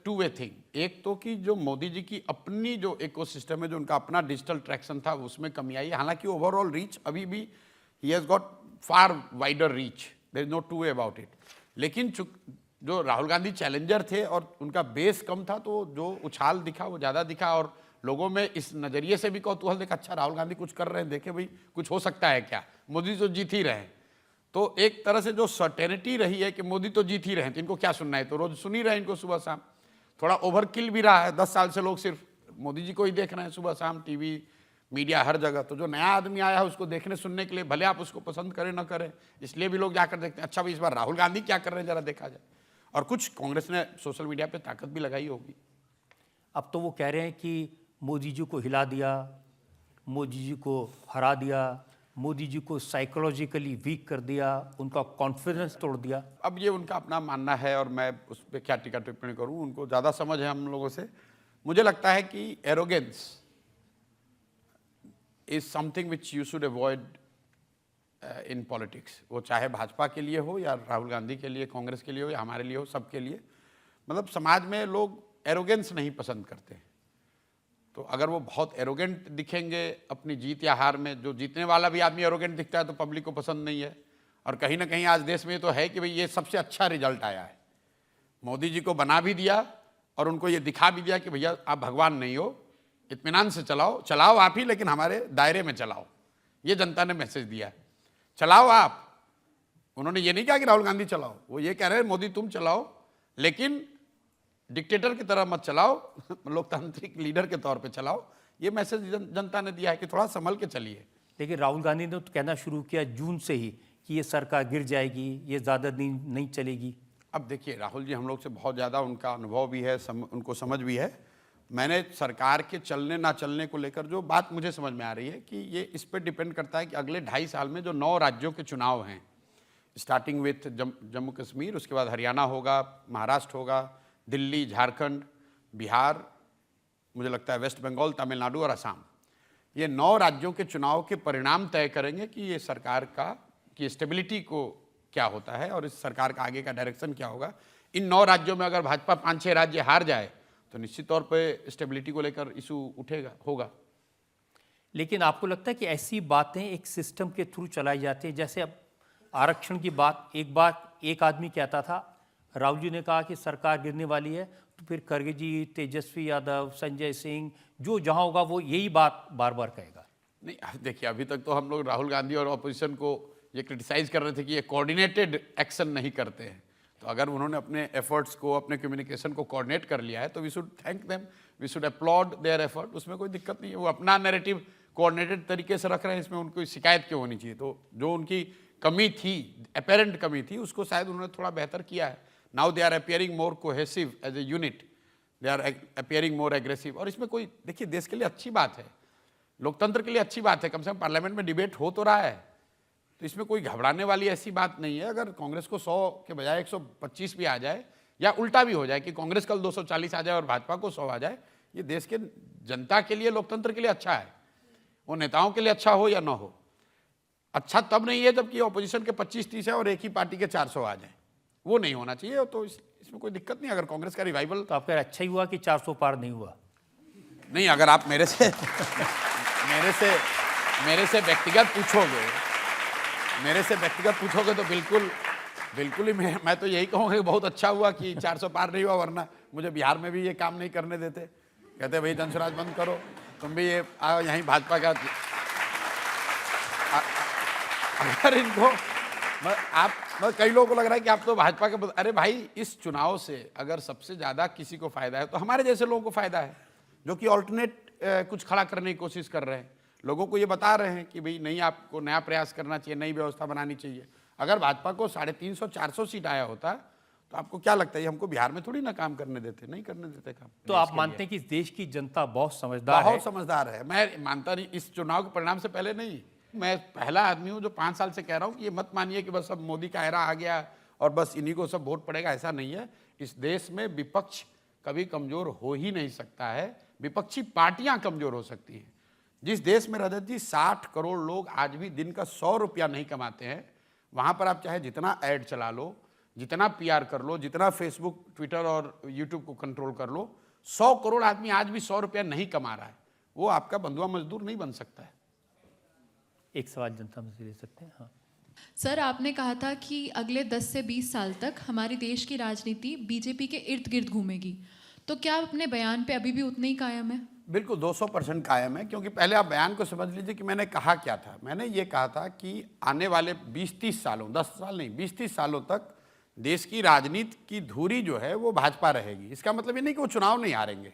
टू वे थिंग, एक तो कि जो मोदी जी की अपनी जो इकोसिस्टम है, जो उनका अपना डिजिटल ट्रैक्शन था, उसमें कमी आई है। हालांकि ओवरऑल रीच अभी भी he has got far wider reach, there is no two way about it. लेकिन जो राहुल गांधी चैलेंजर थे और उनका बेस कम था, तो जो उछाल दिखा वो ज़्यादा दिखा, और लोगों में इस नज़रिए से भी कौतूहल देखा, अच्छा राहुल गांधी कुछ कर रहे हैं, देखे भाई कुछ हो सकता है क्या, मोदी तो जीत ही रहे हैं। तो एक तरह से जो सर्टेनिटी रही है कि मोदी तो जीत ही रहे हैं, तो इनको क्या सुनना है, तो रोज सुन ही रहे हैं इनको सुबह शाम। थोड़ा ओवरकिल भी रहा है, 10 साल से लोग सिर्फ मोदी जी को ही देख रहे हैं सुबह शाम टीवी मीडिया हर जगह। तो जो नया आदमी आया है उसको देखने सुनने के लिए, भले आप उसको पसंद करें ना करें, इसलिए भी लोग जाकर देखते हैं अच्छा भाई इस बार राहुल गांधी क्या कर रहे हैं जरा देखा जाए। और कुछ कांग्रेस ने सोशल मीडिया पे ताकत भी लगाई होगी। अब तो वो कह रहे हैं कि मोदी जी को हिला दिया, मोदी जी को हरा दिया, मोदी जी को साइकोलॉजिकली वीक कर दिया, उनका कॉन्फिडेंस तोड़ दिया। अब ये उनका अपना मानना है और मैं उस पर क्या टीका टिप्पणी करूं, उनको ज़्यादा समझ है हम लोगों से। मुझे लगता है कि arrogance is something which you should avoid in politics, वो चाहे भाजपा के लिए हो या राहुल गांधी के लिए, कांग्रेस के लिए हो या हमारे लिए हो, सबके लिए। मतलब समाज में लोग एरोगेंस नहीं पसंद करते। तो अगर वो बहुत एरोगेंट दिखेंगे अपनी जीत या हार में, जो जीतने वाला भी आदमी एरोगेंट दिखता है तो पब्लिक को पसंद नहीं है। और कहीं ना कहीं आज देश में तो है कि भाई ये सबसे अच्छा रिजल्ट आया है, मोदी जी को बना भी दिया और उनको ये दिखा भी दिया कि भैया आप भगवान नहीं हो, इत्मीनान से चलाओ, चलाओ आप ही लेकिन हमारे दायरे में चलाओ। ये जनता ने मैसेज दिया है, चलाओ आप। उन्होंने ये नहीं कहा कि राहुल गांधी चलाओ, वो ये कह रहे हैं मोदी तुम चलाओ, लेकिन डिक्टेटर की तरह मत चलाओ, लोकतांत्रिक लीडर के तौर पे चलाओ। ये मैसेज जनता ने दिया है कि थोड़ा संभल के चलिए। लेकिन राहुल गांधी ने तो कहना शुरू किया जून से ही कि ये सरकार गिर जाएगी, ये ज़्यादा दिन नहीं चलेगी। अब देखिए राहुल जी हम लोग से बहुत ज़्यादा उनका अनुभव भी है, उनको समझ भी है। मैंने सरकार के चलने ना चलने को लेकर जो बात मुझे समझ में आ रही है कि ये इस पर डिपेंड करता है कि अगले 2.5 साल में जो 9 राज्यों के चुनाव हैं, स्टार्टिंग विथ जम्मू कश्मीर, उसके बाद हरियाणा होगा, महाराष्ट्र होगा, दिल्ली, झारखंड, बिहार, मुझे लगता है वेस्ट बंगाल, तमिलनाडु और असम, ये 9 राज्यों के चुनाव के परिणाम तय करेंगे कि ये सरकार की स्टेबिलिटी को क्या होता है और इस सरकार का आगे का डायरेक्शन क्या होगा। इन 9 राज्यों में अगर भाजपा 5-6 राज्य हार जाए तो निश्चित तौर पे स्टेबिलिटी को लेकर इशू होगा। लेकिन आपको लगता है कि ऐसी बातें एक सिस्टम के थ्रू चलाई जाती है? जैसे अब आरक्षण की बात, एक आदमी कहता था, राहुल जी ने कहा कि सरकार गिरने वाली है, तो फिर खड़गे जी, तेजस्वी यादव, संजय सिंह, जो जहां होगा वो यही बात बार बार कहेगा। नहीं देखिए, अभी तक तो हम लोग राहुल गांधी और ऑपोजिशन को ये क्रिटिसाइज कर रहे थे कि ये कोऑर्डिनेटेड एक्शन नहीं करते हैं। तो अगर उन्होंने अपने एफर्ट्स को, अपने कम्युनिकेशन को कोऑर्डिनेट कर लिया है तो we should thank them, we should applaud their effort. उसमें कोई दिक्कत नहीं है, वो अपना नैरेटिव कोऑर्डिनेटेड तरीके से रख रहे हैं, इसमें उनको शिकायत क्यों होनी चाहिए। तो जो उनकी कमी थी, अपेरेंट कमी थी, उसको शायद उन्होंने थोड़ा बेहतर किया है। Now they are appearing more cohesive as a unit, they are appearing more aggressive. और इसमें कोई, देखिए देश के लिए अच्छी बात है, लोकतंत्र के लिए अच्छी बात है, कम से कम पार्लियामेंट में डिबेट हो तो रहा है, तो इसमें कोई घबराने वाली ऐसी बात नहीं है। अगर कांग्रेस को 100 के बजाय 125 भी आ जाए या उल्टा भी हो जाए कि कांग्रेस कल 240 आ जाए और भाजपा को 100 आ जाए, ये देश के जनता के लिए, लोकतंत्र के लिए अच्छा है। वो नेताओं के लिए अच्छा हो या ना हो, अच्छा तब नहीं है जबकि ऑपोजिशन के 25-30 है और एक ही पार्टी के 400 आ जाए, वो नहीं होना चाहिए। तो इसमें कोई दिक्कत नहीं। अगर कांग्रेस का रिवाइवल, तो आपका अच्छा ही हुआ कि 400 पार नहीं हुआ। नहीं, अगर आप मेरे से व्यक्तिगत पूछोगे तो बिल्कुल ही मैं तो यही कहूँगा कि बहुत अच्छा हुआ कि 400 पार नहीं हुआ, वरना मुझे बिहार में भी ये काम नहीं करने देते। कहते भाई वंशराज बंद करो, तुम भी ये यहीं भाजपा का। अगर इनको कई लोगों को लग रहा है कि आप तो भाजपा के, अरे भाई इस चुनाव से अगर सबसे ज़्यादा किसी को फायदा है तो हमारे जैसे लोगों को फायदा है, जो कि ऑल्टरनेट कुछ खड़ा करने की कोशिश कर रहे हैं, लोगों को ये बता रहे हैं कि भाई नहीं, आपको नया प्रयास करना चाहिए, नई व्यवस्था बनानी चाहिए। अगर भाजपा को 350-400 सीट आया होता तो आपको क्या लगता है हमको बिहार में थोड़ी ना काम करने देते, नहीं करने देते काम। तो आप मानते हैं कि देश की जनता बहुत समझदार है? बहुत समझदार है। मैं मानता नहीं, इस चुनाव के परिणाम से पहले नहीं, मैं पहला आदमी हूँ जो 5 साल से कह रहा हूँ कि ये मत मानिए कि बस अब मोदी का एरा आ गया और बस इन्हीं को सब वोट पड़ेगा, ऐसा नहीं है। इस देश में विपक्ष कभी कमजोर हो ही नहीं सकता है, विपक्षी पार्टियां कमजोर हो सकती हैं। जिस देश में रजत जी 60 करोड़ लोग आज भी दिन का 100 रुपया नहीं कमाते हैं, वहाँ पर आप चाहे जितना ऐड चला लो, जितना PR कर लो, जितना फेसबुक, ट्विटर और यूट्यूब को कंट्रोल कर लो, 100 करोड़ आदमी आज भी 100 रुपया नहीं कमा रहा है, वो आपका बंधुआ मजदूर नहीं बन सकता है। एक सवाल जनता में से ले सकते हैं। हाँ सर, आपने कहा था कि अगले 10 से 20 साल तक हमारी देश की राजनीति बीजेपी के इर्द गिर्द घूमेगी, तो क्या अपने बयान पे अभी भी उतना ही कायम है? बिल्कुल 200% कायम है, क्योंकि पहले आप बयान को समझ लीजिए कि मैंने कहा क्या था। मैंने ये कहा था कि आने वाले 20-30 सालों, 10 साल नहीं, 20-30 सालों तक देश की राजनीति की धुरी जो है वो भाजपा रहेगी। इसका मतलब ये नहीं कि वो चुनाव नहीं हारेंगे,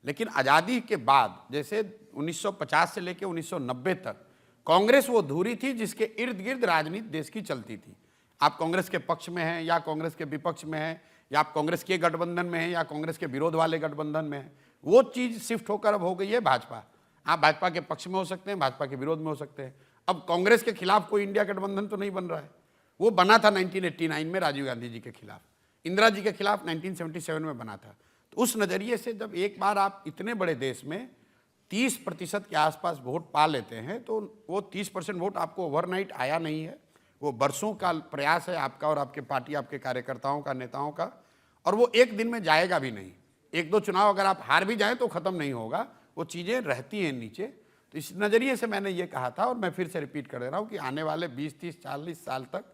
लेकिन आज़ादी के बाद जैसे 1950 से लेकर 1990 तक कांग्रेस वो धुरी थी जिसके इर्द गिर्द राजनीति देश की चलती थी। आप कांग्रेस के पक्ष में हैं या कांग्रेस के विपक्ष में हैं, या आप कांग्रेस के गठबंधन में हैं या कांग्रेस के विरोध वाले गठबंधन में हैं, वो चीज़ शिफ्ट होकर अब हो गई है भाजपा। आप भाजपा के पक्ष में हो सकते हैं, भाजपा के विरोध में हो सकते हैं। अब कांग्रेस के खिलाफ कोई इंडिया गठबंधन तो नहीं बन रहा है, वो बना था 1989 में राजीव गांधी जी के खिलाफ, इंदिरा जी के खिलाफ 1977 में बना था। तो उस नज़रिए से जब एक बार आप इतने बड़े देश में 30% के आसपास वोट पा लेते हैं तो वो 30% वोट आपको ओवरनाइट आया नहीं है, वो बरसों का प्रयास है आपका और आपके पार्टी, आपके कार्यकर्ताओं का, नेताओं का, और वो एक दिन में जाएगा भी नहीं। एक दो चुनाव अगर आप हार भी जाएं तो ख़त्म नहीं होगा, वो चीज़ें रहती हैं नीचे। तो इस नज़रिए से मैंने ये कहा था और मैं फिर से रिपीट कर दे रहा हूँ कि आने वाले 20, 30, 40 साल तक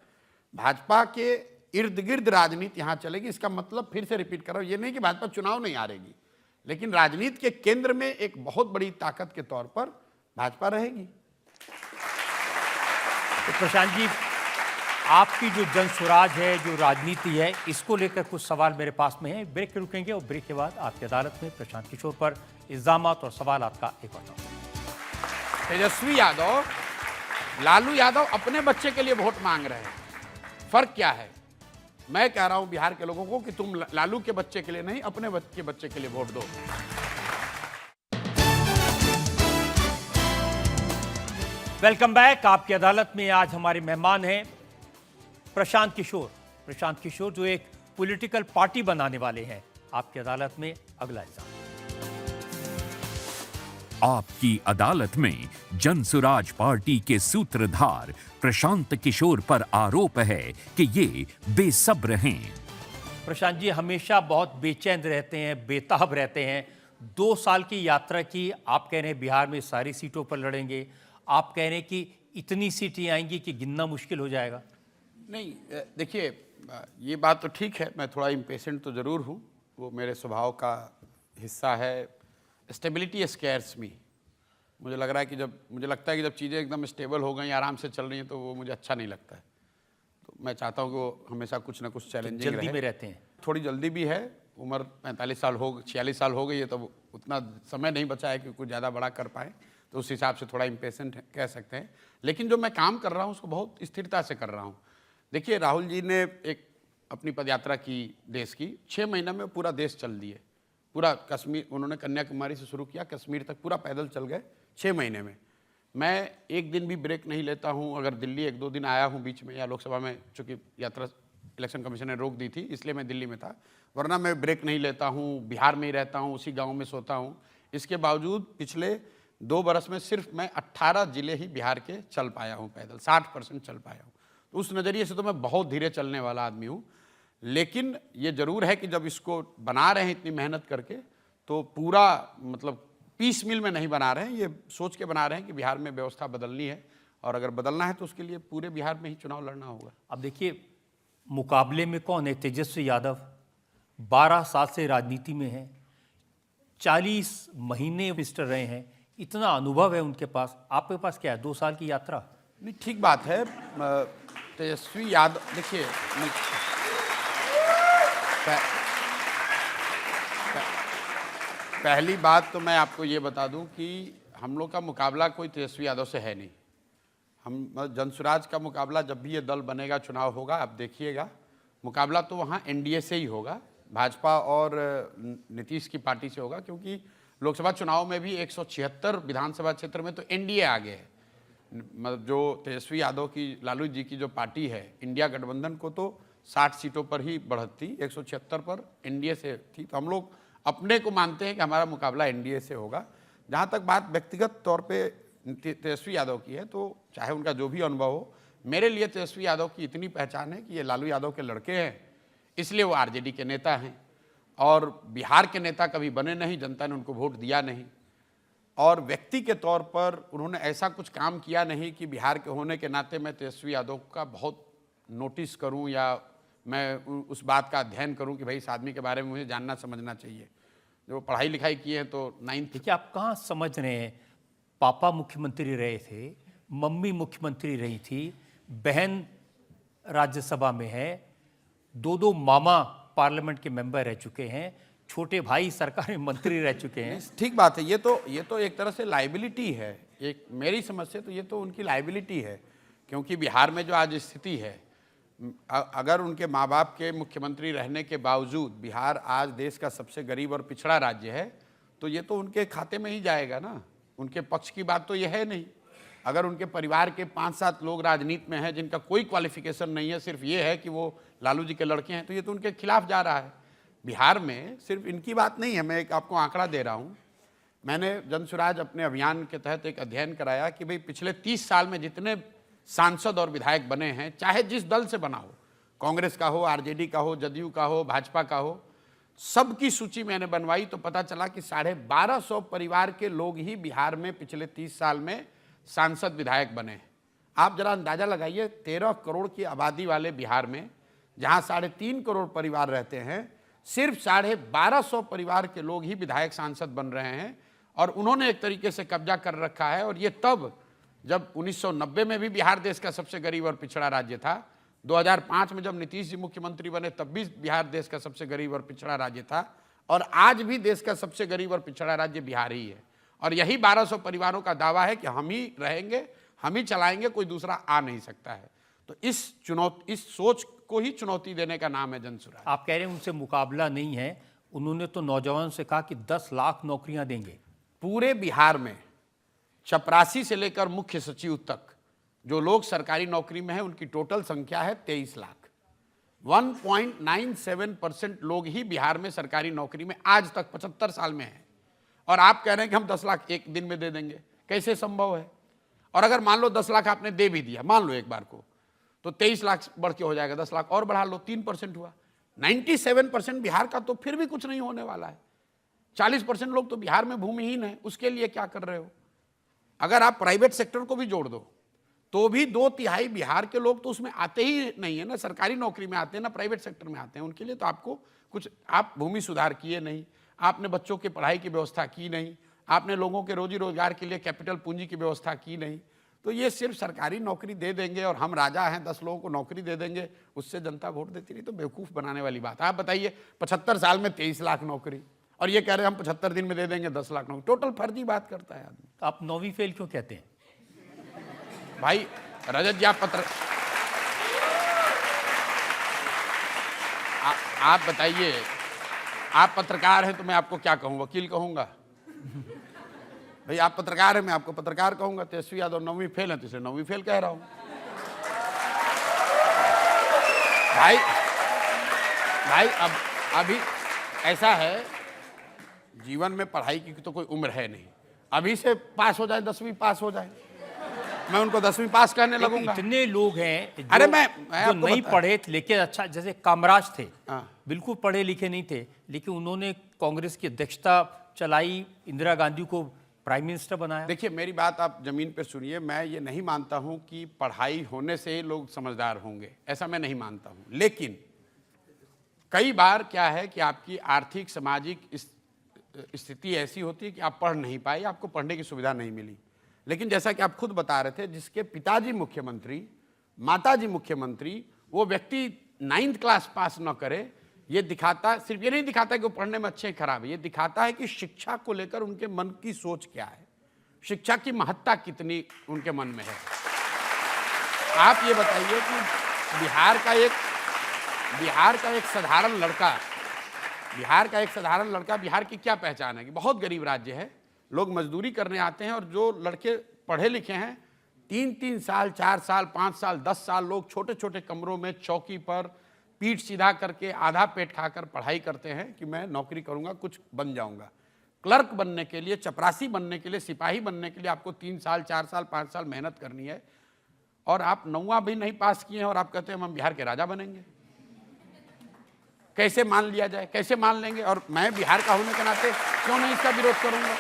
भाजपा के इर्द गिर्द राजनीति यहाँ चलेगी। इसका मतलब फिर से रिपीट कर रहा हूँ, ये नहीं कि भाजपा चुनाव नहीं हारेगी, लेकिन राजनीति के केंद्र में एक बहुत बड़ी ताकत के तौर पर भाजपा रहेगी। तो प्रशांत जी, आपकी जो जन स्वराज है, जो राजनीति है, इसको लेकर कुछ सवाल मेरे पास में है। ब्रेक पे रुकेंगे और ब्रेक के बाद आपकी अदालत में प्रशांत किशोर पर इल्जामात और सवालात का एक और राउंड। तेजस्वी यादव, लालू यादव अपने बच्चे के लिए वोट मांग रहे हैं, फर्क क्या है? मैं कह रहा हूं बिहार के लोगों को कि तुम लालू के बच्चे के लिए नहीं, अपने बच्चे के लिए वोट दो। Welcome back. आपकी अदालत में आज हमारे मेहमान हैं प्रशांत किशोर। प्रशांत किशोर जो एक पॉलिटिकल पार्टी बनाने वाले हैं। आपकी अदालत में अगला इल्जाम। आपकी अदालत में जनसुराज पार्टी के सूत्रधार प्रशांत किशोर पर आरोप है कि ये बेसब्र हैं। प्रशांत जी हमेशा बहुत बेचैन रहते हैं, बेताब रहते हैं। 2 साल की यात्रा की, आप कह रहे हैं बिहार में सारी सीटों पर लड़ेंगे, आप कह रहे हैं कि इतनी सीटें आएंगी कि गिनना मुश्किल हो जाएगा। नहीं, देखिए ये बात तो ठीक है, मैं थोड़ा इम्पेशेंट तो ज़रूर हूँ, वो मेरे स्वभाव का हिस्सा है। Stability scares me. मुझे लग रहा है कि मुझे लगता है कि जब चीज़ें एकदम स्टेबल हो गई, आराम से चल रही हैं, तो वो मुझे अच्छा नहीं लगता है। तो मैं चाहता हूँ कि वो हमेशा कुछ ना कुछ चैलेंजिंग रहे। जल्दी में रहते हैं? थोड़ी जल्दी भी है, उम्र 45 साल 46 साल हो गई है, तो उतना समय नहीं बचा है कि कुछ ज़्यादा बड़ा कर पाए, तो उस हिसाब से थोड़ा इम्पेशेंट कह सकते हैं। लेकिन जो मैं काम कर रहा हूँ उसको बहुत स्थिरता से कर रहा हूँ। देखिए, राहुल जी ने एक अपनी पदयात्रा की देश की, 6 महीने में पूरा देश चल दिए, पूरा कश्मीर, उन्होंने कन्याकुमारी से शुरू किया, कश्मीर तक पूरा पैदल चल गए 6 महीने में। मैं एक दिन भी ब्रेक नहीं लेता हूं। अगर दिल्ली 1-2 दिन आया हूं बीच में, या लोकसभा में चूँकि यात्रा इलेक्शन कमीशन ने रोक दी थी इसलिए मैं दिल्ली में था, वरना मैं ब्रेक नहीं लेता हूं, बिहार में ही रहता हूं, उसी गाँव में सोता हूं। इसके बावजूद पिछले 2 बरस में सिर्फ मैं 18 जिले ही बिहार के चल पाया हूँ पैदल, 60% चल पाया हूँ। तो उस नज़रिए से तो मैं बहुत धीरे चलने वाला आदमी हूँ। लेकिन ये ज़रूर है कि जब इसको बना रहे हैं इतनी मेहनत करके, तो पूरा मतलब पीस मिल में नहीं बना रहे हैं, ये सोच के बना रहे हैं कि बिहार में व्यवस्था बदलनी है, और अगर बदलना है तो उसके लिए पूरे बिहार में ही चुनाव लड़ना होगा। अब देखिए, मुकाबले में कौन है? तेजस्वी यादव 12 साल से राजनीति में हैं, 40 महीने मिनिस्टर रहे हैं, इतना अनुभव है उनके पास। आपके पास क्या है? 2 साल की यात्रा। नहीं, ठीक बात है। तेजस्वी यादव, देखिए पहली बात तो मैं आपको ये बता दूं कि हम लोग का मुकाबला कोई तेजस्वी यादव से है नहीं। हम जनसुराज का मुकाबला, जब भी ये दल बनेगा, चुनाव होगा, आप देखिएगा, मुकाबला तो वहाँ एनडीए से ही होगा, भाजपा और नीतीश की पार्टी से होगा। क्योंकि लोकसभा चुनाव में भी 176 विधानसभा क्षेत्र में तो एनडीए आगे है। मतलब जो तेजस्वी यादव की, लालू जी की जो पार्टी है, इंडिया गठबंधन को तो 60 सीटों पर ही बढ़त थी, 176 पर एनडीए से थी। तो हम लोग अपने को मानते हैं कि हमारा मुकाबला एनडीए से होगा। जहाँ तक बात व्यक्तिगत तौर पे तेजस्वी यादव की है, तो चाहे उनका जो भी अनुभव हो, मेरे लिए तेजस्वी यादव की इतनी पहचान है कि ये लालू यादव के लड़के हैं, इसलिए वो आरजेडी के नेता हैं, और बिहार के नेता कभी बने नहीं, जनता ने उनको वोट दिया नहीं, और व्यक्ति के तौर पर उन्होंने ऐसा कुछ काम किया नहीं कि बिहार के होने के नाते मैं तेजस्वी यादव का बहुत नोटिस करूं या मैं उस बात का अध्ययन करूं कि भाई इस आदमी के बारे में मुझे जानना समझना चाहिए। जो पढ़ाई लिखाई किए हैं तो 9th। देखिए, आप कहाँ समझ रहे हैं? पापा मुख्यमंत्री रहे थे, मम्मी मुख्यमंत्री रही थी, बहन राज्यसभा में है, 2 मामा पार्लियामेंट के मेंबर रह चुके हैं, छोटे भाई सरकार में मंत्री रह चुके हैं। ठीक बात है, ये तो एक तरह से लाइबिलिटी है। एक मेरी समझ से तो ये तो उनकी लाइबिलिटी है, क्योंकि बिहार में जो आज स्थिति है, अगर उनके माँ बाप के मुख्यमंत्री रहने के बावजूद बिहार आज देश का सबसे गरीब और पिछड़ा राज्य है, तो ये तो उनके खाते में ही जाएगा ना। उनके पक्ष की बात तो ये है नहीं। अगर उनके परिवार के 5-7 लोग राजनीति में हैं जिनका कोई क्वालिफिकेशन नहीं है, सिर्फ ये है कि वो लालू जी के लड़के हैं, तो ये तो उनके खिलाफ जा रहा है। बिहार में सिर्फ इनकी बात नहीं है, मैं एक आपको आंकड़ा दे रहा हूँ। मैंने जनसुराज अपने अभियान के तहत एक अध्ययन कराया कि भाई पिछले 30 साल में जितने सांसद और विधायक बने हैं, चाहे जिस दल से बना हो, कांग्रेस का हो, आरजेडी का हो, जदयू का हो, भाजपा का हो, सबकी सूची मैंने बनवाई तो पता चला कि 1250 परिवार के लोग ही बिहार में पिछले 30 साल में सांसद विधायक बने हैं। आप जरा अंदाजा लगाइए, 13 करोड़ की आबादी वाले बिहार में, जहां 3.5 करोड़ परिवार रहते हैं, सिर्फ 1250 परिवार के लोग ही विधायक सांसद बन रहे हैं। और उन्होंने एक तरीके से कब्जा कर रखा है। और ये तब जब 1990 में भी बिहार देश का सबसे गरीब और पिछड़ा राज्य था, 2005 में जब नीतीश जी मुख्यमंत्री बने तब भी बिहार देश का सबसे गरीब और पिछड़ा राज्य था, और आज भी देश का सबसे गरीब और पिछड़ा राज्य बिहार ही है। और यही 1200 परिवारों का दावा है कि हम ही रहेंगे, हम ही चलाएंगे, कोई दूसरा आ नहीं सकता है। तो इस सोच को ही चुनौती देने का नाम है जनसुराज। आप कह रहे हैं उनसे मुकाबला नहीं है। उन्होंने तो नौजवानों से कहा कि 10 लाख नौकरियां देंगे। पूरे बिहार में चपरासी से लेकर मुख्य सचिव तक जो लोग सरकारी नौकरी में हैं, उनकी टोटल संख्या है 23 लाख। 1.97% लोग ही बिहार में सरकारी नौकरी में आज तक 75 साल में हैं। और आप कह रहे हैं कि हम 10 लाख एक दिन में दे देंगे, कैसे संभव है? और अगर मान लो 10 लाख आपने दे भी दिया, मान लो एक बार को, तो 23 लाख बढ़ के हो जाएगा, 10 लाख और बढ़ा लो, 3% हुआ। 97% बिहार का तो फिर भी कुछ नहीं होने वाला है। 40% लोग तो बिहार में भूमिहीन है, उसके लिए क्या कर रहे हो? अगर आप प्राइवेट सेक्टर को भी जोड़ दो तो भी 2/3 बिहार के लोग तो उसमें आते ही नहीं है ना, सरकारी नौकरी में आते हैं ना प्राइवेट सेक्टर में आते हैं। उनके लिए तो आपको कुछ, आप भूमि सुधार किए नहीं, आपने बच्चों की पढ़ाई की व्यवस्था की नहीं, आपने लोगों के रोजी रोजगार के लिए कैपिटल पूंजी की व्यवस्था की नहीं। तो ये सिर्फ सरकारी नौकरी दे देंगे और हम राजा हैं, 10 लोगों को नौकरी दे देंगे, उससे जनता वोट देती नहीं, तो बेवकूफ़ बनाने वाली बात है। आप बताइए, 75 साल में 23 लाख नौकरी, और ये कह रहे हैं हम 75 दिन में दे देंगे 10 लाख नौकरी। टोटल फर्जी बात करता है आदमी। तो आप 9वीं फेल क्यों कहते हैं? भाई रजत जी, आप बताइए, आप पत्रकार हैं तो मैं आपको क्या कहूँ, वकील कहूँगा? भाई आप पत्रकार हैं, मैं आपको पत्रकार कहूँगा। तेजस्वी यादव 9वीं फेल है तो इसे 9वीं फेल कह रहा हूँ। भाई अब अभी ऐसा है, जीवन में पढ़ाई की तो कोई उम्र है नहीं। अभी से पास हो जाए, 10वीं पास हो जाए, मैं उनको 10वीं पास कहने लगूंगा। इतने लोग हैं जो, अरे मैं जो नहीं पढ़े लेकिन अच्छा, जैसे कामराज थे, हाँ। बिल्कुल पढ़े लिखे नहीं थे, लेकिन उन्होंने कांग्रेस की अध्यक्षता चलाई, इंदिरा गांधी को प्राइम मिनिस्टर बनाया। देखिए मेरी बात आप जमीन पर सुनिए, मैं ये नहीं मानता हूं कि पढ़ाई होने से ही लोग समझदार होंगे, ऐसा मैं नहीं मानता हूं। लेकिन कई बार क्या है कि आपकी आर्थिक सामाजिक स्थिति ऐसी होती है कि आप पढ़ नहीं पाए, आपको पढ़ने की सुविधा नहीं मिली। लेकिन जैसा कि आप खुद बता रहे थे, जिसके पिताजी मुख्यमंत्री, माताजी मुख्यमंत्री, वो व्यक्ति 9th क्लास पास न करे, ये दिखाता, सिर्फ ये नहीं दिखाता कि वो पढ़ने में अच्छे खराब है, ये दिखाता है कि शिक्षा को लेकर उनके मन की सोच क्या है, शिक्षा की महत्ता कितनी उनके मन में है। आप ये बताइए कि बिहार का एक साधारण लड़का, बिहार की क्या पहचान है कि बहुत गरीब राज्य है, लोग मजदूरी करने आते हैं, और जो लड़के पढ़े लिखे हैं 3-3 साल, 4 साल, 5 साल, 10 साल लोग छोटे छोटे कमरों में चौकी पर पीठ सीधा करके आधा पेट खाकर पढ़ाई करते हैं कि मैं नौकरी करूंगा, कुछ बन जाऊंगा। क्लर्क बनने के लिए, चपरासी बनने के लिए, सिपाही बनने के लिए आपको 3 साल, 4 साल, 5 साल मेहनत करनी है, और आप 9वां भी नहीं पास किए हैं और आप कहते हैं हम बिहार के राजा बनेंगे। कैसे मान लिया जाए, कैसे मान लेंगे? और मैं बिहार का होने के नाते क्यों नहीं इसका विरोध करूंगा?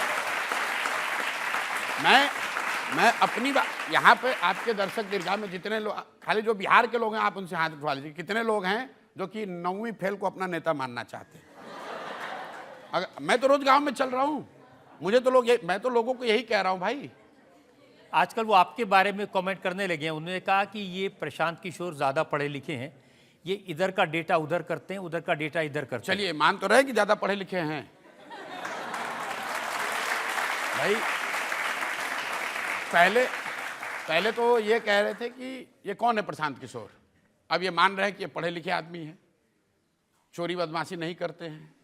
मैं अपनी बात, यहाँ पे आपके दर्शक दीर्घा में जितने लोग, खाली जो बिहार के लोग हैं आप उनसे हाथ उठवा लीजिए, कितने लोग हैं जो कि 9वीं फेल को अपना नेता मानना चाहते हैं? अगर मैं तो रोज गांव में चल रहा हूँ, मैं तो लोगों को यही कह रहा हूँ भाई। आजकल वो आपके बारे में कमेंट करने लगे हैं। उन्होंने कहा कि ये प्रशांत किशोर ज़्यादा पढ़े लिखे हैं, ये इधर का डेटा उधर करते हैं, उधर का डेटा इधर करते हैं। चलिए मान तो रहे कि ज्यादा पढ़े लिखे हैं भाई। पहले तो ये कह रहे थे कि ये कौन है प्रशांत किशोर, अब ये मान रहे हैं कि ये पढ़े लिखे आदमी हैं, चोरी बदमाशी नहीं करते हैं,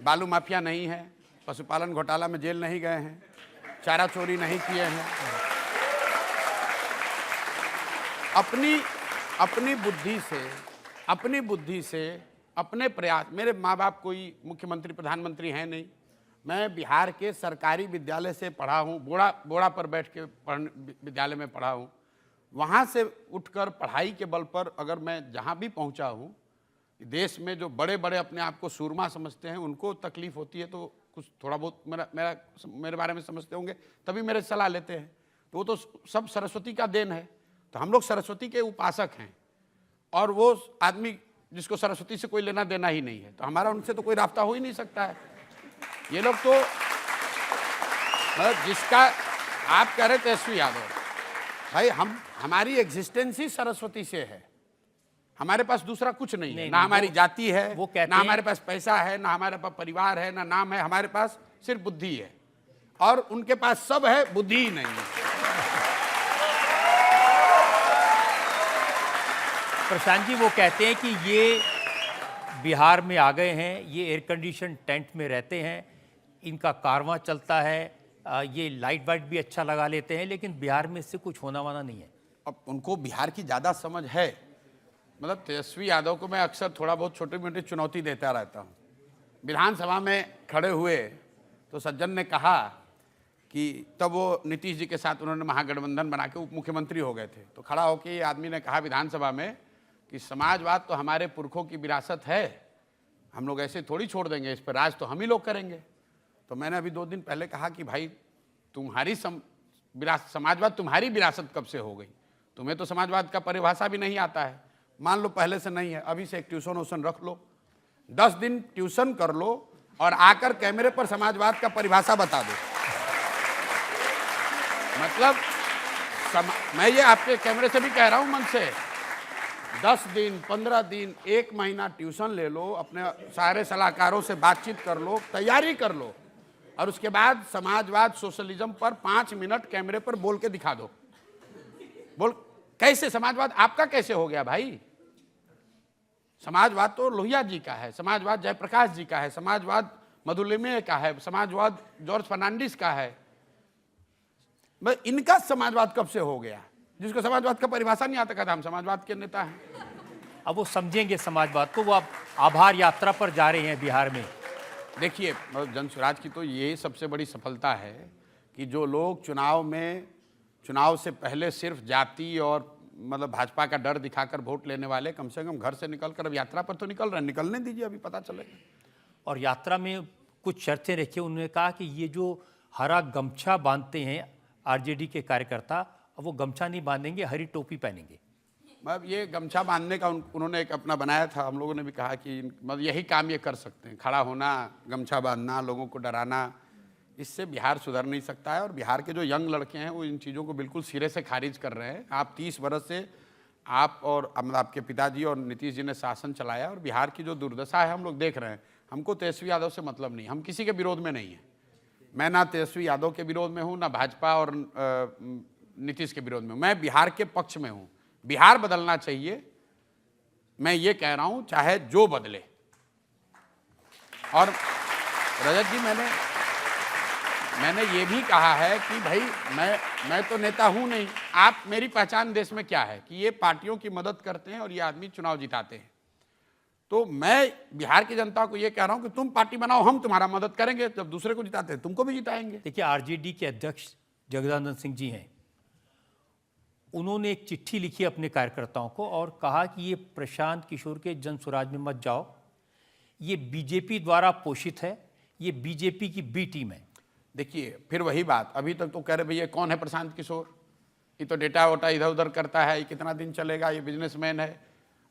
बालू माफिया नहीं है, पशुपालन घोटाला में जेल नहीं गए हैं, चारा चोरी नहीं किए हैं। अपनी बुद्धि से अपने प्रयास, मेरे माँ बाप कोई मुख्यमंत्री प्रधानमंत्री हैं नहीं, मैं बिहार के सरकारी विद्यालय से पढ़ा हूँ, बोड़ा पर बैठ के विद्यालय में पढ़ा हूँ। वहाँ से उठकर पढ़ाई के बल पर अगर मैं जहाँ भी पहुँचा हूँ, देश में जो बड़े बड़े अपने आप को सूरमा समझते हैं उनको तकलीफ होती है तो कुछ थोड़ा बहुत मेरे बारे में समझते होंगे तभी मेरे सलाह लेते हैं, तो वो तो सब सरस्वती का देन है। तो हम लोग सरस्वती के उपासक हैं और वो आदमी जिसको सरस्वती से कोई लेना देना ही नहीं है, तो हमारा उनसे तो कोई रास्ता हो ही नहीं सकता है। ये लोग तो जिसका आप कह रहे तेजस्वी यादव, भाई हमारी एग्जिस्टेंस ही सरस्वती से है, हमारे पास दूसरा कुछ नहीं है, ना हमारी जाति है, ना हमारे पास पैसा है, ना हमारे पास परिवार है, ना नाम है, हमारे पास सिर्फ बुद्धि है और उनके पास सब है, बुद्धि ही नहीं है। प्रशांत जी वो कहते हैं कि ये बिहार में आ गए हैं, ये एयर कंडीशन टेंट में रहते हैं, इनका कारवां चलता है, ये लाइट वाइट भी अच्छा लगा लेते हैं, लेकिन बिहार में इससे कुछ होना वाना नहीं है। अब उनको बिहार की ज़्यादा समझ है, मतलब तेजस्वी यादव को मैं अक्सर थोड़ा बहुत छोटी मोटी चुनौती देता रहता हूँ। विधानसभा में खड़े हुए तो सज्जन ने कहा कि तब वो नीतीश जी के साथ उन्होंने महागठबंधन बना के उप मुख्यमंत्री हो गए थे, तो खड़ा होकर आदमी ने कहा विधानसभा में कि समाजवाद तो हमारे पुरखों की विरासत है, हम लोग ऐसे थोड़ी छोड़ देंगे, इस पर राज तो हम ही लोग करेंगे। तो मैंने अभी 2 दिन पहले कहा कि भाई तुम्हारी समाजवाद तुम्हारी विरासत कब से हो गई, तुम्हें तो समाजवाद का परिभाषा भी नहीं आता है, मान लो पहले से नहीं है, अभी से एक ट्यूशन वूशन रख लो, 10 दिन ट्यूशन कर लो और आकर कैमरे पर समाजवाद का परिभाषा बता दो। मतलब मैं ये आपके कैमरे से भी कह रहा हूं मन से, 10 दिन 15 दिन 1 महीना ट्यूशन ले लो, अपने सारे सलाहकारों से बातचीत कर लो, तैयारी कर लो और उसके बाद समाजवाद सोशलिज्म पर 5 मिनट कैमरे पर बोल के दिखा दो। बोल कैसे समाजवाद आपका कैसे हो गया भाई? समाजवाद तो लोहिया जी का है, समाजवाद जयप्रकाश जी का है, समाजवाद मधुलिमे का है, समाजवाद जॉर्ज फर्नांडिस का है। इनका समाजवाद कब से हो गया? जिसको समाजवाद का परिभाषा नहीं आता, कहता हम समाजवाद के नेता हैं। अब वो समझेंगे समाजवाद को, वो अब आभार यात्रा पर जा रहे हैं बिहार में। देखिए जनसुराज की तो यही सबसे बड़ी सफलता है कि जो लोग चुनाव से पहले सिर्फ जाति और मतलब भाजपा का डर दिखाकर वोट लेने वाले कम से कम घर से निकलकर अब यात्रा पर तो निकल रहे हैं, निकलने दीजिए, अभी पता चलेगा। और यात्रा में कुछ शर्तें रखी, उन्होंने कहा कि ये जो हरा गमछा बांधते हैं आरजेडी के कार्यकर्ता, अब वो गमछा नहीं बांधेंगे, हरी टोपी पहनेंगे। मतलब ये गमछा बांधने का उन्होंने एक अपना बनाया था, हम लोगों ने भी कहा कि मतलब यही काम ये कर सकते हैं, खड़ा होना, गमछा बांधना, लोगों को डराना, इससे बिहार सुधर नहीं सकता है। और बिहार के जो यंग लड़के हैं वो इन चीज़ों को बिल्कुल सिरे से खारिज कर रहे हैं। आप 30 बरस से आप और आपके पिताजी और नीतीश जी ने शासन चलाया और बिहार की जो दुर्दशा है हम लोग देख रहे हैं। हमको तेजस्वी यादव से मतलब नहीं, हम किसी के विरोध में नहीं है, मैं ना तेजस्वी यादव के विरोध में हूँ, ना भाजपा और नीतीश के विरोध में, मैं बिहार के पक्ष में हूँ। बिहार बदलना चाहिए, मैं ये कह रहा हूँ, चाहे जो बदले। और रजत जी मैंने ये भी कहा है कि भाई मैं तो नेता हूं नहीं, आप मेरी पहचान देश में क्या है कि ये पार्टियों की मदद करते हैं और ये आदमी चुनाव जिताते हैं। तो मैं बिहार की जनता को ये कह रहा हूं कि तुम पार्टी बनाओ, हम तुम्हारा मदद करेंगे, जब दूसरे को जिताते हैं तुमको भी जिताएंगे। देखिए आरजेडी के अध्यक्ष जगदानंद सिंह जी हैं, उन्होंने एक चिट्ठी लिखी अपने कार्यकर्ताओं को और कहा कि ये प्रशांत किशोर के जन स्वराज में मत जाओ, ये बीजेपी द्वारा पोषित है, ये बीजेपी की बी टीम है। देखिए फिर वही बात, अभी तक तो कह रहे भैया कौन है प्रशांत किशोर, ये तो डेटा वोटा इधर उधर करता है, ये कितना दिन चलेगा, ये बिजनेसमैन है।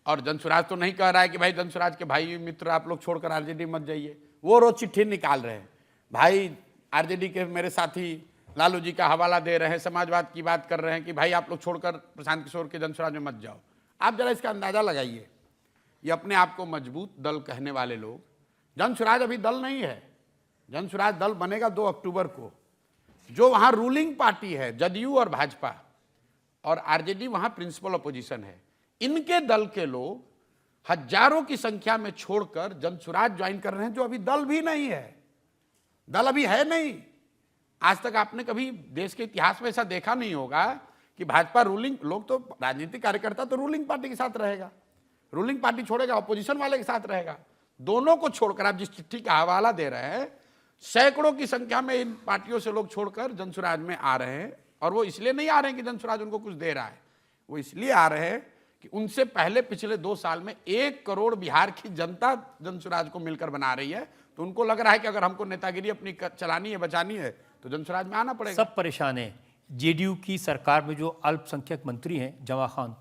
और जनसुराज तो नहीं कह रहा है कि भाई जनसुराज के भाई मित्र आप लोग छोड़कर आरजेडी मत जाइए, वो रोज चिट्ठी निकाल रहे हैं, भाई आरजेडी के मेरे साथी लालू जी का हवाला दे रहे हैं, समाजवाद की बात कर रहे हैं कि भाई आप लोग छोड़कर प्रशांत किशोर के जनसुराज में मत जाओ। आप जरा इसका अंदाजा लगाइए ये अपने आप को मजबूत दल कहने वाले लोग, जन स्वराज अभी दल नहीं है, जन स्वराज दल बनेगा 2 अक्टूबर को। जो वहां रूलिंग पार्टी है जदयू और भाजपा और आरजेडी वहां प्रिंसिपल अपोजिशन है, इनके दल के लोग हजारों की संख्या में छोड़कर जन स्वराज ज्वाइन कर रहे हैं, जो अभी दल भी नहीं है, दल अभी है नहीं। आज तक आपने कभी देश के इतिहास में ऐसा देखा नहीं होगा कि भाजपा रूलिंग, लोग तो राजनीतिक कार्यकर्ता तो रूलिंग पार्टी के साथ रहेगा, रूलिंग पार्टी छोड़ेगा अपोजिशन वाले के साथ रहेगा। दोनों को छोड़कर आप जिस चिट्ठी का हवाला दे रहे हैं, सैकड़ों की संख्या में इन पार्टियों से लोग छोड़कर जन स्वराज में आ रहे हैं। और वो इसलिए नहीं आ रहे हैं कि जन स्वराज उनको कुछ दे रहा है, वो इसलिए आ रहे हैं कि उनसे पहले पिछले 2 साल में 1 करोड़ बिहार की जनता जन स्वराज को मिलकर बना रही है। तो उनको लग रहा है कि अगर हमको नेतागिरी अपनी चलानी है, बचानी है, तो जन स्वराज में आना पड़ेगा। सब परेशान हैं। जेडीयू की सरकार में जो अल्पसंख्यक मंत्री हैं जमा खान,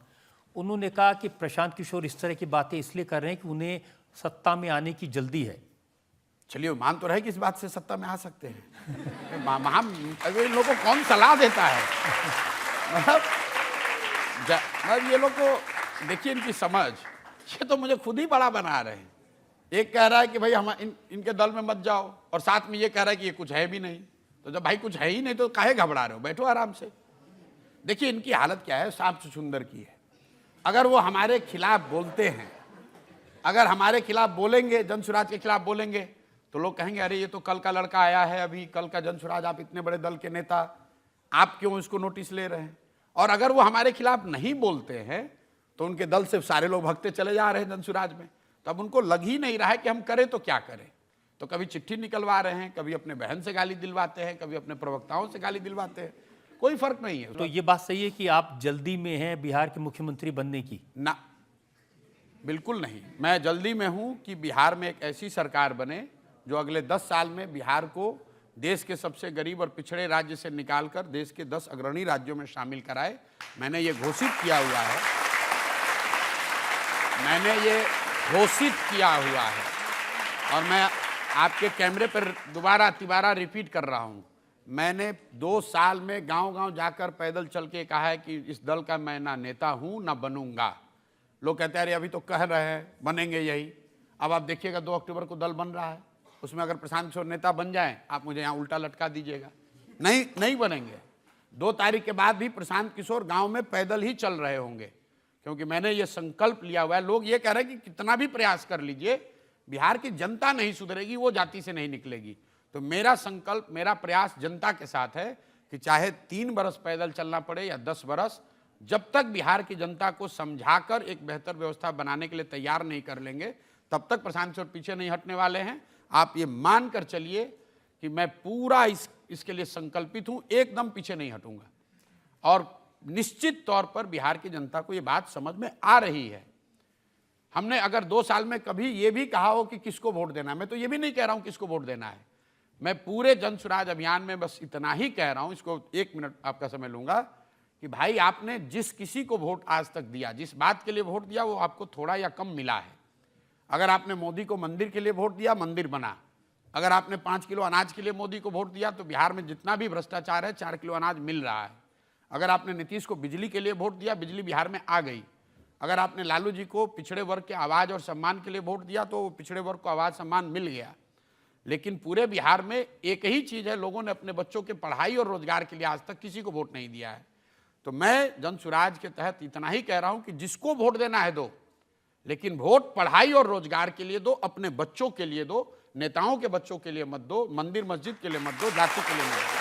उन्होंने कहा कि प्रशांत किशोर इस तरह की बातें इसलिए कर रहे हैं कि उन्हें सत्ता में आने की जल्दी है। चलिए, मान तो रहे कि इस बात से सत्ता में आ सकते हैं। इन लोगों को कौन सलाह देता है? मतलब ये लोग को देखिए, इनकी समझ, ये तो मुझे खुद ही बड़ा बना रहे हैं। एक कह रहा है कि भाई हम इनके दल में मत जाओ, और साथ में ये कह रहा है कि ये कुछ है भी नहीं। तो जब भाई कुछ है ही नहीं तो काहे घबरा रहे हो, बैठो आराम से। देखिए इनकी हालत क्या है, साफ सुंदर की है। अगर वो हमारे खिलाफ बोलते हैं, अगर हमारे खिलाफ बोलेंगे, जन स्वराज के खिलाफ बोलेंगे, तो लोग कहेंगे अरे ये तो कल का लड़का आया है, अभी कल का जन स्वराज, आप इतने बड़े दल के नेता, आप क्यों इसको नोटिस ले रहे हैं? और अगर वो हमारे खिलाफ नहीं बोलते हैं तो उनके दल से सारे लोग भगते चले जा रहे हैं जन स्वराज में। तब उनको लग ही नहीं रहा है कि हम करें तो क्या करें। तो कभी चिट्ठी निकलवा रहे हैं, कभी अपने बहन से गाली दिलवाते हैं, कभी अपने प्रवक्ताओं से गाली दिलवाते हैं, कोई फर्क नहीं है। तो ये बात सही है कि आप जल्दी में हैं बिहार के मुख्यमंत्री बनने की? ना, बिल्कुल नहीं। मैं जल्दी में हूं कि बिहार में एक ऐसी सरकार बने जो अगले 10 साल में बिहार को देश के सबसे गरीब और पिछड़े राज्य से निकालकर देश के 10 अग्रणी राज्यों में शामिल कराए। मैंने ये घोषित किया हुआ है, मैंने ये घोषित किया हुआ है। और मैं आपके कैमरे पर तिबारा रिपीट कर रहा हूं, मैंने 2 साल में गांव-गांव जाकर पैदल चल के कहा है कि इस दल का मैं ना नेता हूं ना बनूंगा। लोग कहते हैं अरे अभी तो कह रहे हैं बनेंगे यही। अब आप देखिएगा 2 अक्टूबर को दल बन रहा है, उसमें अगर प्रशांत किशोर नेता बन जाएं, आप मुझे यहाँ उल्टा लटका दीजिएगा। नहीं बनेंगे। 2 तारीख के बाद भी प्रशांत किशोर गांव में पैदल ही चल रहे होंगे, क्योंकि मैंने ये संकल्प लिया हुआ है। लोग ये कह रहे हैं कि कितना भी प्रयास कर लीजिए, बिहार की जनता नहीं सुधरेगी, वो जाति से नहीं निकलेगी। तो मेरा संकल्प, मेरा प्रयास जनता के साथ है कि चाहे 3 बरस पैदल चलना पड़े या 10 बरस, जब तक बिहार की जनता को समझाकर एक बेहतर व्यवस्था बनाने के लिए तैयार नहीं कर लेंगे, तब तक प्रशांत किशोर पीछे नहीं हटने वाले हैं। आप ये मान कर चलिए कि मैं पूरा इसके लिए संकल्पित हूं, एकदम पीछे नहीं हटूंगा। और निश्चित तौर पर बिहार की जनता को ये बात समझ में आ रही है। हमने अगर 2 साल में कभी ये भी कहा हो कि किसको वोट देना है, मैं तो ये भी नहीं कह रहा हूं किसको वोट देना है। मैं पूरे जन स्वराज अभियान में बस इतना ही कह रहा हूं, इसको 1 मिनट आपका समय लूंगा, कि भाई आपने जिस किसी को वोट आज तक दिया, जिस बात के लिए वोट दिया, वो आपको थोड़ा या कम मिला है। अगर आपने मोदी को मंदिर के लिए वोट दिया, मंदिर बना। अगर आपने 5 किलो अनाज के लिए मोदी को वोट दिया, तो बिहार में जितना भी भ्रष्टाचार है 4 किलो अनाज मिल रहा है। अगर आपने नीतीश को बिजली के लिए वोट दिया, बिजली बिहार में आ गई। अगर आपने लालू जी को पिछड़े वर्ग के आवाज़ और सम्मान के लिए वोट दिया, तो पिछड़े वर्ग को आवाज़ सम्मान मिल गया। लेकिन पूरे बिहार में एक ही चीज़ है, लोगों ने अपने बच्चों के पढ़ाई और रोजगार के लिए आज तक किसी को वोट नहीं दिया है। तो मैं जन स्वराज के तहत इतना ही कह रहा हूं कि जिसको वोट देना है दो, लेकिन वोट पढ़ाई और रोजगार के लिए दो, अपने बच्चों के लिए दो, नेताओं के बच्चों के लिए मत दो, मंदिर मस्जिद के लिए मत दो, जाति के लिए मत दो।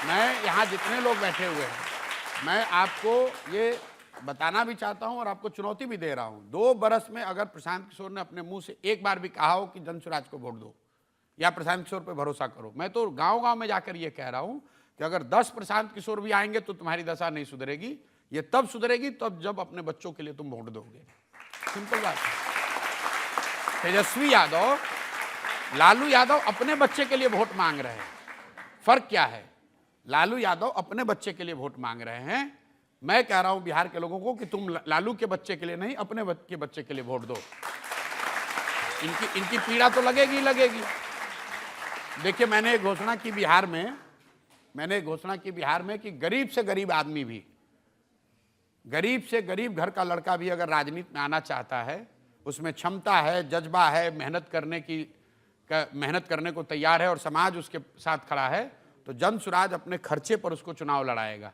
मैं यहाँ जितने लोग बैठे हुए हैं, मैं आपको ये बताना भी चाहता हूं और आपको चुनौती भी दे रहा हूं। 2 बरस में अगर प्रशांत किशोर ने अपने मुंह से एक बार भी कहा हो कि जन स्वराज को वोट दो या प्रशांत किशोर पे भरोसा करो, मैं तो गांव-गांव में जाकर ये कह रहा हूं कि अगर 10 प्रशांत किशोर भी आएंगे तो तुम्हारी दशा नहीं सुधरेगी। ये तब सुधरेगी तब जब अपने बच्चों के लिए तुम वोट दोगे। सिंपल बात है। तेजस्वी यादव, लालू यादव अपने बच्चे के लिए वोट मांग रहे हैं। फर्क क्या है? लालू यादव अपने बच्चे के लिए वोट मांग रहे हैं। मैं कह रहा हूं बिहार के लोगों को कि तुम लालू के बच्चे के लिए नहीं, अपने बच्चे के लिए वोट दो। इनकी पीड़ा तो लगेगी लगेगी। देखिए, मैंने एक घोषणा की बिहार में कि गरीब से गरीब आदमी भी गरीब से गरीब घर का लड़का भी अगर राजनीति में आना चाहता है, उसमें क्षमता है, जज्बा है, मेहनत करने को तैयार है और समाज उसके साथ खड़ा है, तो जन सुराज अपने खर्चे पर उसको चुनाव लड़ाएगा।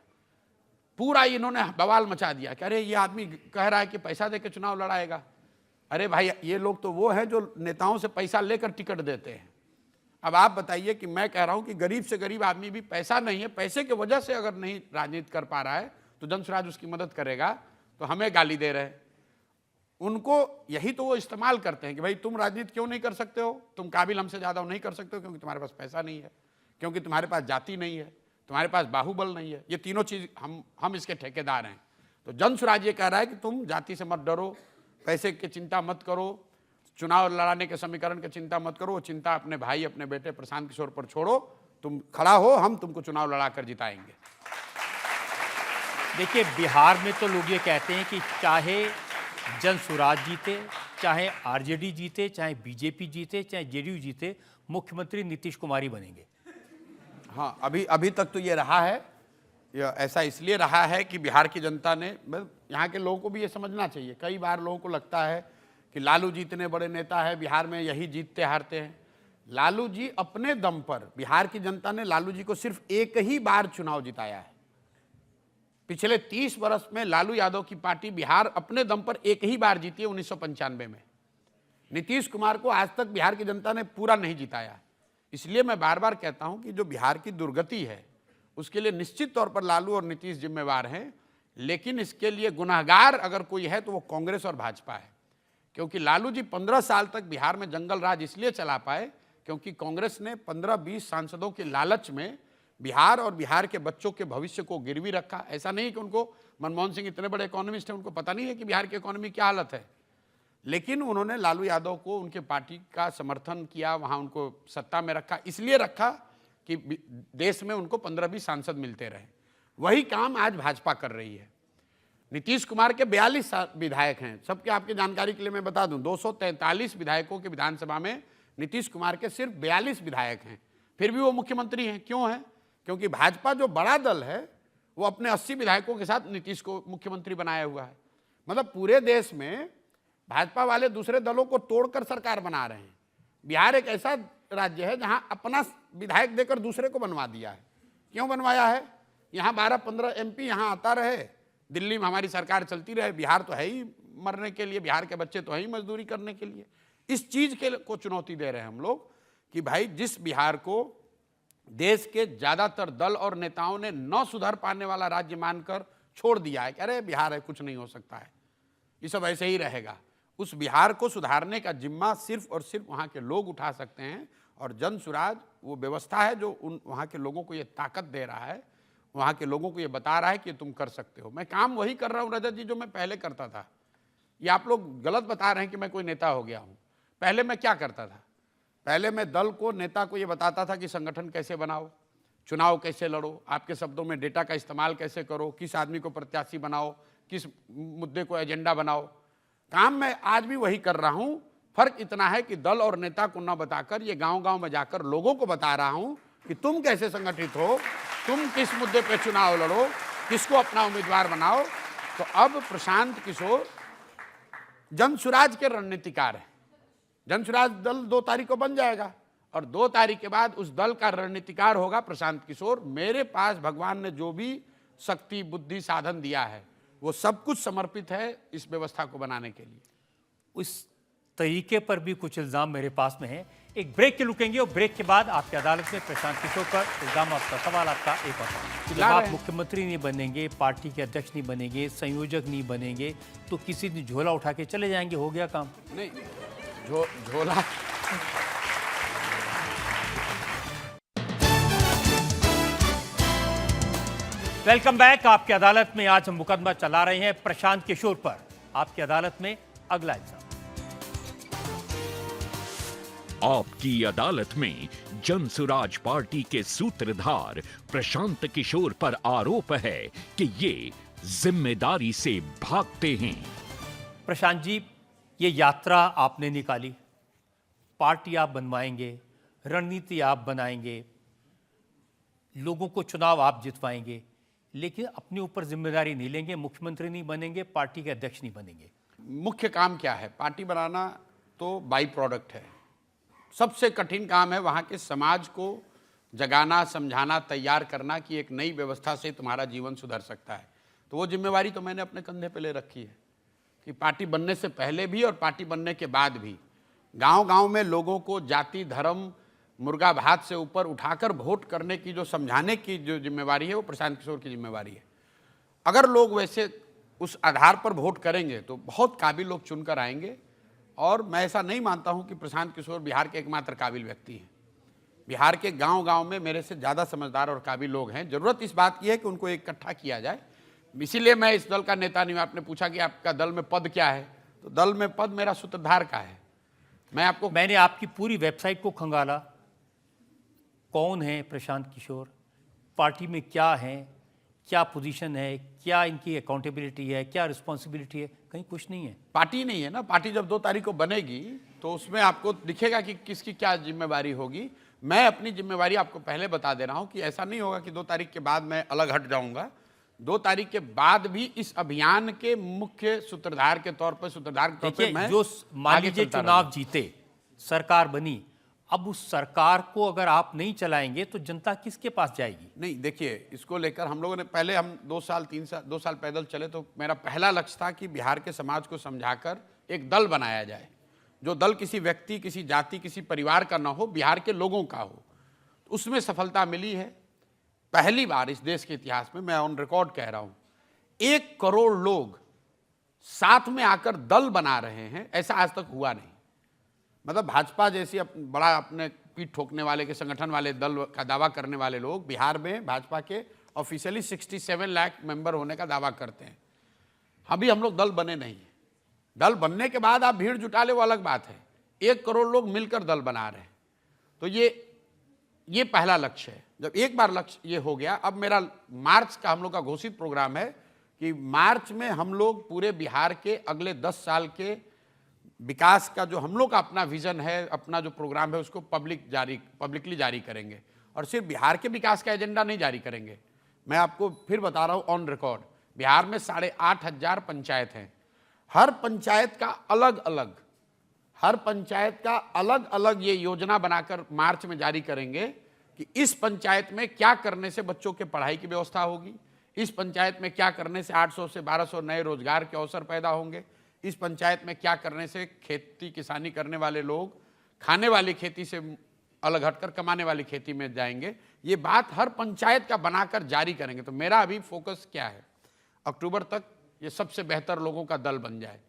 पूरा इन्होंने बवाल मचा दिया कि अरे ये आदमी कह रहा है कि पैसा देकर चुनाव लड़ाएगा। अरे भाई, ये लोग तो वो हैं जो नेताओं से पैसा लेकर टिकट देते हैं। अब आप बताइए कि मैं कह रहा हूं कि गरीब से गरीब आदमी भी पैसा नहीं है, पैसे की वजह से अगर नहीं राजनीति कर पा रहा है तो जन सुराज उसकी मदद करेगा, तो हमें गाली दे रहे हैं। उनको यही तो वो इस्तेमाल करते हैं कि भाई तुम राजनीति क्यों नहीं कर सकते हो, तुम काबिल हमसे ज्यादा नहीं कर सकते हो, क्योंकि तुम्हारे पास पैसा नहीं है, क्योंकि तुम्हारे पास जाति नहीं है, तुम्हारे पास बाहुबल नहीं है। ये तीनों चीज हम इसके ठेकेदार हैं। तो जन सुराज ये कह रहा है कि तुम जाति से मत डरो, पैसे की चिंता मत करो, चुनाव लड़ाने के समीकरण की चिंता मत करो, वो चिंता अपने भाई अपने बेटे प्रशांत किशोर पर छोड़ो, तुम खड़ा हो, हम तुमको चुनाव लड़ाकर जिताएंगे। देखिए, बिहार में तो लोग ये कहते हैं कि चाहे जन सुराज जीते, चाहे आरजेडी जीते, चाहे बीजेपी जीते, चाहे जेडीयू जीते, मुख्यमंत्री नीतीश कुमार ही बनेंगे। हाँ, अभी तक तो ये रहा है। ऐसा इसलिए रहा है कि बिहार की जनता ने, यहाँ के लोगों को भी ये समझना चाहिए। कई बार लोगों को लगता है कि लालू जी इतने बड़े नेता है, बिहार में यही जीतते हारते हैं। लालू जी अपने दम पर, बिहार की जनता ने लालू जी को सिर्फ एक ही बार चुनाव जिताया है। पिछले 30 वर्ष में लालू यादव की पार्टी बिहार अपने दम पर एक ही बार जीती है, 1995 में। नीतीश कुमार को आज तक बिहार की जनता ने पूरा नहीं जिताया। इसलिए मैं बार बार कहता हूं कि जो बिहार की दुर्गति है उसके लिए निश्चित तौर पर लालू और नीतीश जिम्मेवार हैं, लेकिन इसके लिए गुनाहगार अगर कोई है तो वो कांग्रेस और भाजपा है। क्योंकि लालू जी 15 साल तक बिहार में जंगल राज इसलिए चला पाए क्योंकि कांग्रेस ने 15-20 सांसदों के लालच में बिहार और बिहार के बच्चों के भविष्य को गिरवी रखा। ऐसा नहीं कि उनको, मनमोहन सिंह इतने बड़े इकोनॉमिस्ट हैं, उनको पता नहीं है कि बिहार की इकोनॉमी क्या हालत है, लेकिन उन्होंने लालू यादव को, उनके पार्टी का समर्थन किया, वहां उनको सत्ता में रखा। इसलिए रखा कि देश में उनको 15-20 सांसद मिलते रहे। वही काम आज भाजपा कर रही है। नीतीश कुमार के 42 विधायक हैं। सबके आपकी जानकारी के लिए मैं बता दूं, 243 विधायकों के विधानसभा में नीतीश कुमार के सिर्फ 42 विधायक हैं, फिर भी वो मुख्यमंत्री हैं। क्यों है? क्योंकि भाजपा जो बड़ा दल है वो अपने 80 विधायकों के साथ नीतीश को मुख्यमंत्री बनाया हुआ है। मतलब पूरे देश में भाजपा वाले दूसरे दलों को तोड़कर सरकार बना रहे हैं। बिहार एक ऐसा राज्य है जहां अपना विधायक देकर दूसरे को बनवा दिया है। क्यों बनवाया है? यहां 12-15 एमपी यहां आता रहे, दिल्ली में हमारी सरकार चलती रहे। बिहार तो है ही मरने के लिए, बिहार के बच्चे तो है ही मजदूरी करने के लिए। इस चीज को चुनौती दे रहे हैं हम लोग कि भाई जिस बिहार को देश के ज्यादातर दल और नेताओं ने न सुधर पाने वाला राज्य मानकर छोड़ दिया है कि अरे बिहार है, कुछ नहीं हो सकता है, ये सब ऐसे ही रहेगा, उस बिहार को सुधारने का जिम्मा सिर्फ और सिर्फ वहाँ के लोग उठा सकते हैं। और जन सुराज वो व्यवस्था है जो वहाँ के लोगों को ये ताकत दे रहा है, वहाँ के लोगों को ये बता रहा है कि तुम कर सकते हो। मैं काम वही कर रहा हूँ रजत जी जो मैं पहले करता था। ये आप लोग गलत बता रहे हैं कि मैं कोई नेता हो गया हूँ। पहले मैं क्या करता था? पहले मैं दल को, नेता को ये बताता था कि संगठन कैसे बनाओ, चुनाव कैसे लड़ो, आपके शब्दों में डेटा का इस्तेमाल कैसे करो, किस आदमी को प्रत्याशी बनाओ, किस मुद्दे को एजेंडा बनाओ। काम मैं आज भी वही कर रहा हूं। फर्क इतना है कि दल और नेता को न बताकर ये गांव-गांव में जाकर लोगों को बता रहा हूं कि तुम कैसे संगठित हो, तुम किस मुद्दे पे चुनाव लड़ो, किसको अपना उम्मीदवार बनाओ। तो अब प्रशांत किशोर जन सुराज के रणनीतिकार हैं। जन सुराज दल 2 तारीख को बन जाएगा और 2 तारीख के बाद उस दल का रणनीतिकार होगा प्रशांत किशोर। मेरे पास भगवान ने जो भी शक्ति, बुद्धि, साधन दिया है वो सब कुछ समर्पित है इस व्यवस्था को बनाने के लिए। उस तरीके पर भी कुछ इल्ज़ाम मेरे पास में है। एक ब्रेक के रुकेंगे और ब्रेक के बाद आपकी अदालत में प्रशांत किशोर पर इल्ज़ाम, आपका सवाल आपका एक और कि जब आप मुख्यमंत्री नहीं बनेंगे, पार्टी के अध्यक्ष नहीं बनेंगे, संयोजक नहीं बनेंगे, तो किसी दिन झोला उठा के चले जाएंगे, हो गया काम? नहीं, झोला वेलकम बैक। आपकी अदालत में आज हम मुकदमा चला रहे हैं प्रशांत किशोर पर। आपकी अदालत में अगला इल्जाम। आपकी अदालत में जन सुराज पार्टी के सूत्रधार प्रशांत किशोर पर आरोप है कि ये जिम्मेदारी से भागते हैं। प्रशांत जी, ये यात्रा आपने निकाली, पार्टी आप बनवाएंगे, रणनीति आप बनाएंगे, लोगों को चुनाव आप जितवाएंगे, लेकिन अपने ऊपर जिम्मेदारी नहीं लेंगे, मुख्यमंत्री नहीं बनेंगे, पार्टी के अध्यक्ष नहीं बनेंगे। मुख्य काम क्या है? पार्टी बनाना तो बाई प्रोडक्ट है। सबसे कठिन काम है वहाँ के समाज को जगाना, समझाना, तैयार करना कि एक नई व्यवस्था से तुम्हारा जीवन सुधर सकता है। तो वो जिम्मेवारी तो मैंने अपने कंधे पे ले रखी है कि पार्टी बनने से पहले भी और पार्टी बनने के बाद भी गांव-गांव में लोगों को जाति, धर्म, मुर्गा भात से ऊपर उठाकर वोट करने की जो समझाने की जो जिम्मेवारी है वो प्रशांत किशोर की जिम्मेवारी है। अगर लोग वैसे उस आधार पर वोट करेंगे तो बहुत काबिल लोग चुनकर आएंगे। और मैं ऐसा नहीं मानता हूं कि प्रशांत किशोर बिहार के एकमात्र काबिल व्यक्ति हैं। बिहार के गांव-गांव में मेरे से ज़्यादा समझदार और काबिल लोग हैं। ज़रूरत इस बात की है कि उनको इकट्ठा किया जाए। इसीलिए मैं इस दल का नेता नहीं हूं। आपने पूछा कि आपका दल में पद क्या है, तो दल में पद मेरा सूत्रधार का है। मैंने आपकी पूरी वेबसाइट को खंगाला, कौन है प्रशांत किशोर, पार्टी में क्या है, क्या पोजीशन है, क्या इनकी अकाउंटेबिलिटी है, क्या रिस्पॉन्सिबिलिटी है, कहीं कुछ नहीं है। पार्टी नहीं है ना। पार्टी जब 2 तारीख को बनेगी तो उसमें आपको दिखेगा कि किसकी क्या जिम्मेवारी होगी। मैं अपनी जिम्मेवारी आपको पहले बता दे रहा हूं कि ऐसा नहीं होगा कि 2 तारीख के बाद मैं अलग हट जाऊंगा। 2 तारीख के बाद भी इस अभियान के मुख्य सूत्रधार के तौर पर देखिए, मैं जो मान आगे लीजिए चलता चुनाव रहूंगा। जीते, सरकार बनी, अब उस सरकार को अगर आप नहीं चलाएंगे तो जनता किसके पास जाएगी? नहीं, देखिए, इसको लेकर हम लोगों ने पहले हम 2 साल पैदल चले। तो मेरा पहला लक्ष्य था कि बिहार के समाज को समझाकर एक दल बनाया जाए, जो दल किसी व्यक्ति, किसी जाति, किसी परिवार का ना हो, बिहार के लोगों का हो। उसमें सफलता मिली है। पहली बार इस देश के इतिहास में, मैं ऑन रिकॉर्ड कह रहा हूं, 1 करोड़ लोग साथ में आकर दल बना रहे हैं। ऐसा आज तक हुआ नहीं। मतलब भाजपा जैसी बड़ा अपने पीठ ठोकने वाले के संगठन वाले दल का दावा करने वाले लोग बिहार में भाजपा के ऑफिशियली 67 लाख मेंबर होने का दावा करते हैं। अभी हम लोग दल बने नहीं हैं। दल बनने के बाद आप भीड़ जुटा ले, वो अलग बात है। 1 करोड़ लोग मिलकर दल बना रहे हैं। तो ये पहला लक्ष्य है। जब एक बार लक्ष्य ये हो गया, अब मेरा मार्च का हम लोग का घोषित प्रोग्राम है कि मार्च में हम लोग पूरे बिहार के अगले 10 साल के विकास का जो हम लोग का अपना विजन है, अपना जो प्रोग्राम है, उसको पब्लिकली जारी करेंगे। और सिर्फ बिहार के विकास का एजेंडा नहीं जारी करेंगे। मैं आपको फिर बता रहा हूं ऑन रिकॉर्ड, बिहार में 8,500 पंचायत हैं। हर पंचायत का अलग अलग ये योजना बनाकर मार्च में जारी करेंगे कि इस पंचायत में क्या करने से बच्चों के पढ़ाई की व्यवस्था होगी, इस पंचायत में क्या करने से 800 से 1200 नए रोजगार के अवसर पैदा होंगे, इस पंचायत में क्या करने से खेती किसानी करने वाले लोग खाने वाली खेती से अलग हटकर कमाने वाली खेती में जाएंगे। ये बात हर पंचायत का बनाकर जारी करेंगे। तो मेरा अभी फोकस क्या है, अक्टूबर तक ये सबसे बेहतर लोगों का दल बन जाए।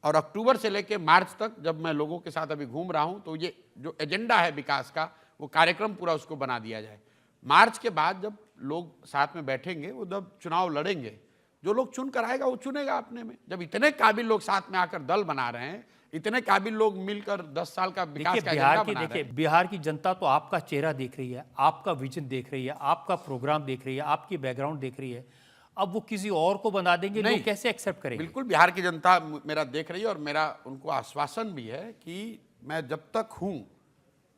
और अक्टूबर से लेकर मार्च तक जब मैं लोगों के साथ अभी घूम रहा हूं, तो ये जो एजेंडा है विकास का, वो कार्यक्रम पूरा उसको बना दिया जाए। मार्च के बाद जब लोग साथ में बैठेंगे, वो जब चुनाव लड़ेंगे, जो लोग चुन कर आएगा वो चुनेगा अपने में। जब इतने काबिल लोग साथ में आकर दल बना रहे हैं, इतने काबिल लोग मिलकर 10 साल का विकास का एजेंडा बना रहे हैं। बिहार की जनता तो आपका चेहरा देख रही है, आपका विजन देख रही है, आपका प्रोग्राम देख रही है, आपकी बैकग्राउंड देख रही है। अब वो किसी और को बना देंगे, लोग कैसे एक्सेप्ट करेंगे? बिल्कुल, बिहार की जनता मेरा देख रही है और मेरा उनको आश्वासन भी है कि मैं जब तक हूं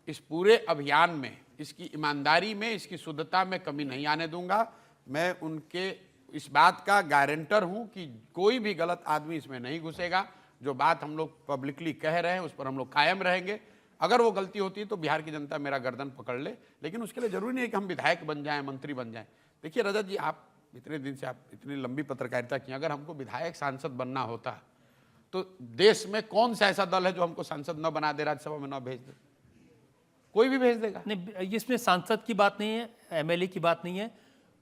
इस पूरे अभियान में, इसकी ईमानदारी में, इसकी शुद्धता में कमी नहीं आने दूंगा। मैं उनके इस बात का गारंटर हूं कि कोई भी गलत आदमी इसमें नहीं घुसेगा। जो बात हम लोग पब्लिकली कह रहे हैं उस पर हम लोग कायम रहेंगे। अगर वो गलती होती है तो बिहार की जनता मेरा गर्दन पकड़ ले, लेकिन उसके लिए जरूरी नहीं है कि हम विधायक बन जाएं, मंत्री बन जाएं। देखिए रजत जी, आप इतने दिन से आप इतनी लंबी पत्रकारिता की, अगर हमको विधायक सांसद बनना होता तो देश में कौन सा ऐसा दल है जो हमको सांसद न बना दे, राज्यसभा में न भेज दे? कोई भी भेज देगा। नहीं, इसमें सांसद की बात नहीं है, एमएलए की बात नहीं है।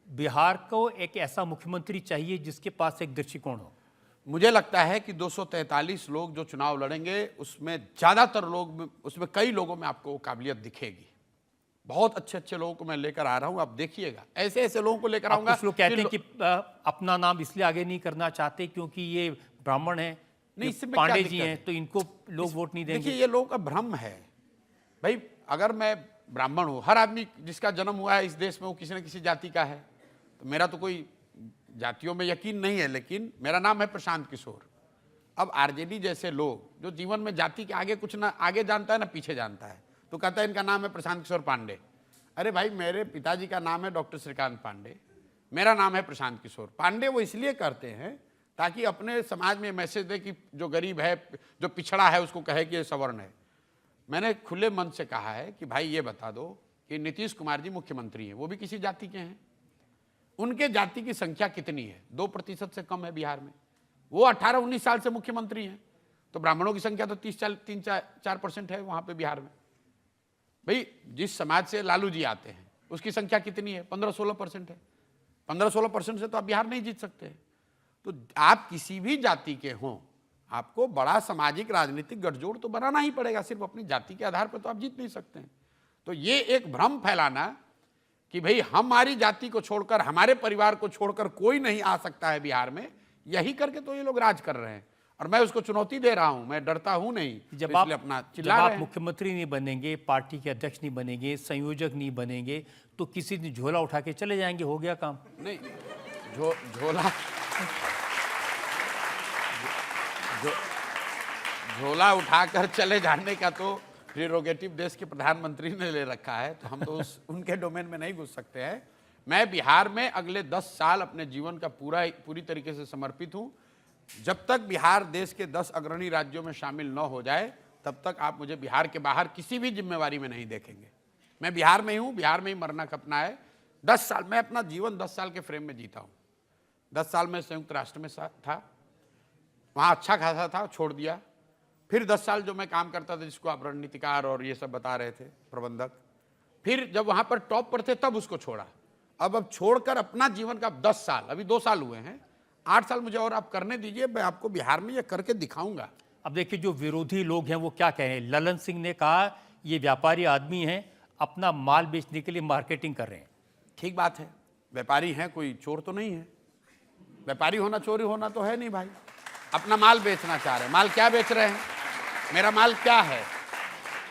बिहार को एक ऐसा मुख्यमंत्री चाहिए जिसके पास एक दृष्टिकोण हो। मुझे लगता है कि 243 लोग जो चुनाव लड़ेंगे, उसमें ज़्यादातर लोग, उसमें कई लोगों में आपको काबिलियत दिखेगी। बहुत अच्छे अच्छे लोगों को मैं लेकर आ रहा हूं, आप देखिएगा। ऐसे ऐसे लोगों को लेकर आऊंगा। कुछ लोग कहते हैं कि अपना नाम इसलिए आगे नहीं करना चाहते क्योंकि ये ब्राह्मण है, नहीं, इसमें पांडे क्या जी दिक्कत हैं, तो इनको लोग वोट नहीं देंगे। देखिए, ये लोगों का भ्रम है भाई। अगर मैं ब्राह्मण हूं, हर आदमी जिसका जन्म हुआ है इस देश में वो किसी न किसी जाति का है। तो मेरा तो कोई जातियों में यकीन नहीं है, लेकिन मेरा नाम है प्रशांत किशोर। अब आरजेडी जैसे लोग जो जीवन में जाति के आगे कुछ ना आगे जानता है ना पीछे जानता है, तो कहता है इनका नाम है प्रशांत किशोर पांडे। अरे भाई, मेरे पिताजी का नाम है डॉक्टर श्रीकांत पांडे, मेरा नाम है प्रशांत किशोर पांडे। वो इसलिए करते हैं ताकि अपने समाज में मैसेज दे कि जो गरीब है, जो पिछड़ा है, उसको कहे कि ये सवर्ण है। मैंने खुले मन से कहा है कि भाई ये बता दो कि नीतीश कुमार जी मुख्यमंत्री हैं, वो भी किसी जाति के हैं, उनके जाति की संख्या कितनी है? 2% से कम है बिहार में। वो 18-19 साल से मुख्यमंत्री हैं, तो ब्राह्मणों की संख्या तो 3-4% है वहां पे बिहार में। भाई जिस समाज से लालू जी आते हैं उसकी संख्या कितनी है? 15-16% है। 15-16% से तो आप बिहार नहीं जीत सकते। तो आप किसी भी जाति के हों, आपको बड़ा सामाजिक राजनीतिक गठजोड़ तो बनाना ही पड़ेगा। सिर्फ अपनी जाति के आधार पर तो आप जीत नहीं सकते हैं। तो ये एक भ्रम फैलाना कि भाई हमारी जाति को छोड़कर, हमारे परिवार को छोड़कर कोई नहीं आ सकता है बिहार में, यही करके तो ये लोग राज कर रहे हैं। और मैं उसको चुनौती दे रहा हूं, मैं डरता हूं नहीं। जब आप अपना जब चिल्ला आप रहे हैं। मुख्यमंत्री नहीं बनेंगे, पार्टी के अध्यक्ष नहीं बनेंगे, संयोजक नहीं बनेंगे, तो किसी दिन झोला उठा के चले जाएंगे, हो गया काम। नहीं, झोला उठाकर चले जाने का तो प्रेरोगेटिव देश के प्रधानमंत्री ने ले रखा है, तो हम तो उनके डोमेन में नहीं घुस सकते हैं। मैं बिहार में अगले 10 साल अपने जीवन का पूरी तरीके से समर्पित हूं। जब तक बिहार देश के 10 अग्रणी राज्यों में शामिल न हो जाए, तब तक आप मुझे बिहार के बाहर किसी भी जिम्मेवारी में नहीं देखेंगे। मैं बिहार में ही हूं, बिहार में ही मरना खपना है। 10 साल मैं अपना जीवन 10 साल के फ्रेम में जीता हूं। 10 साल में संयुक्त राष्ट्र में था, वहाँ अच्छा खासा था, छोड़ दिया। फिर 10 साल जो मैं काम करता था, जिसको आप रणनीतिकार और ये सब बता रहे थे, प्रबंधक, फिर जब वहाँ पर टॉप पर थे तब उसको छोड़ा। अब छोड़कर अपना जीवन का 10 साल, अभी 2 साल हुए हैं, 8 साल मुझे और आप करने दीजिए। मैं आपको बिहार में ये करके दिखाऊंगा। अब देखिए जो विरोधी लोग हैं वो क्या कह रहे हैं। ललन सिंह ने कहा ये व्यापारी आदमी हैं, अपना माल बेचने के लिए मार्केटिंग कर रहे हैं। ठीक बात है, व्यापारी हैं, कोई चोर तो नहीं है। व्यापारी होना चोरी होना तो है नहीं भाई। अपना माल बेचना चाह रहे हैं। माल क्या बेच रहे हैं? मेरा माल क्या है?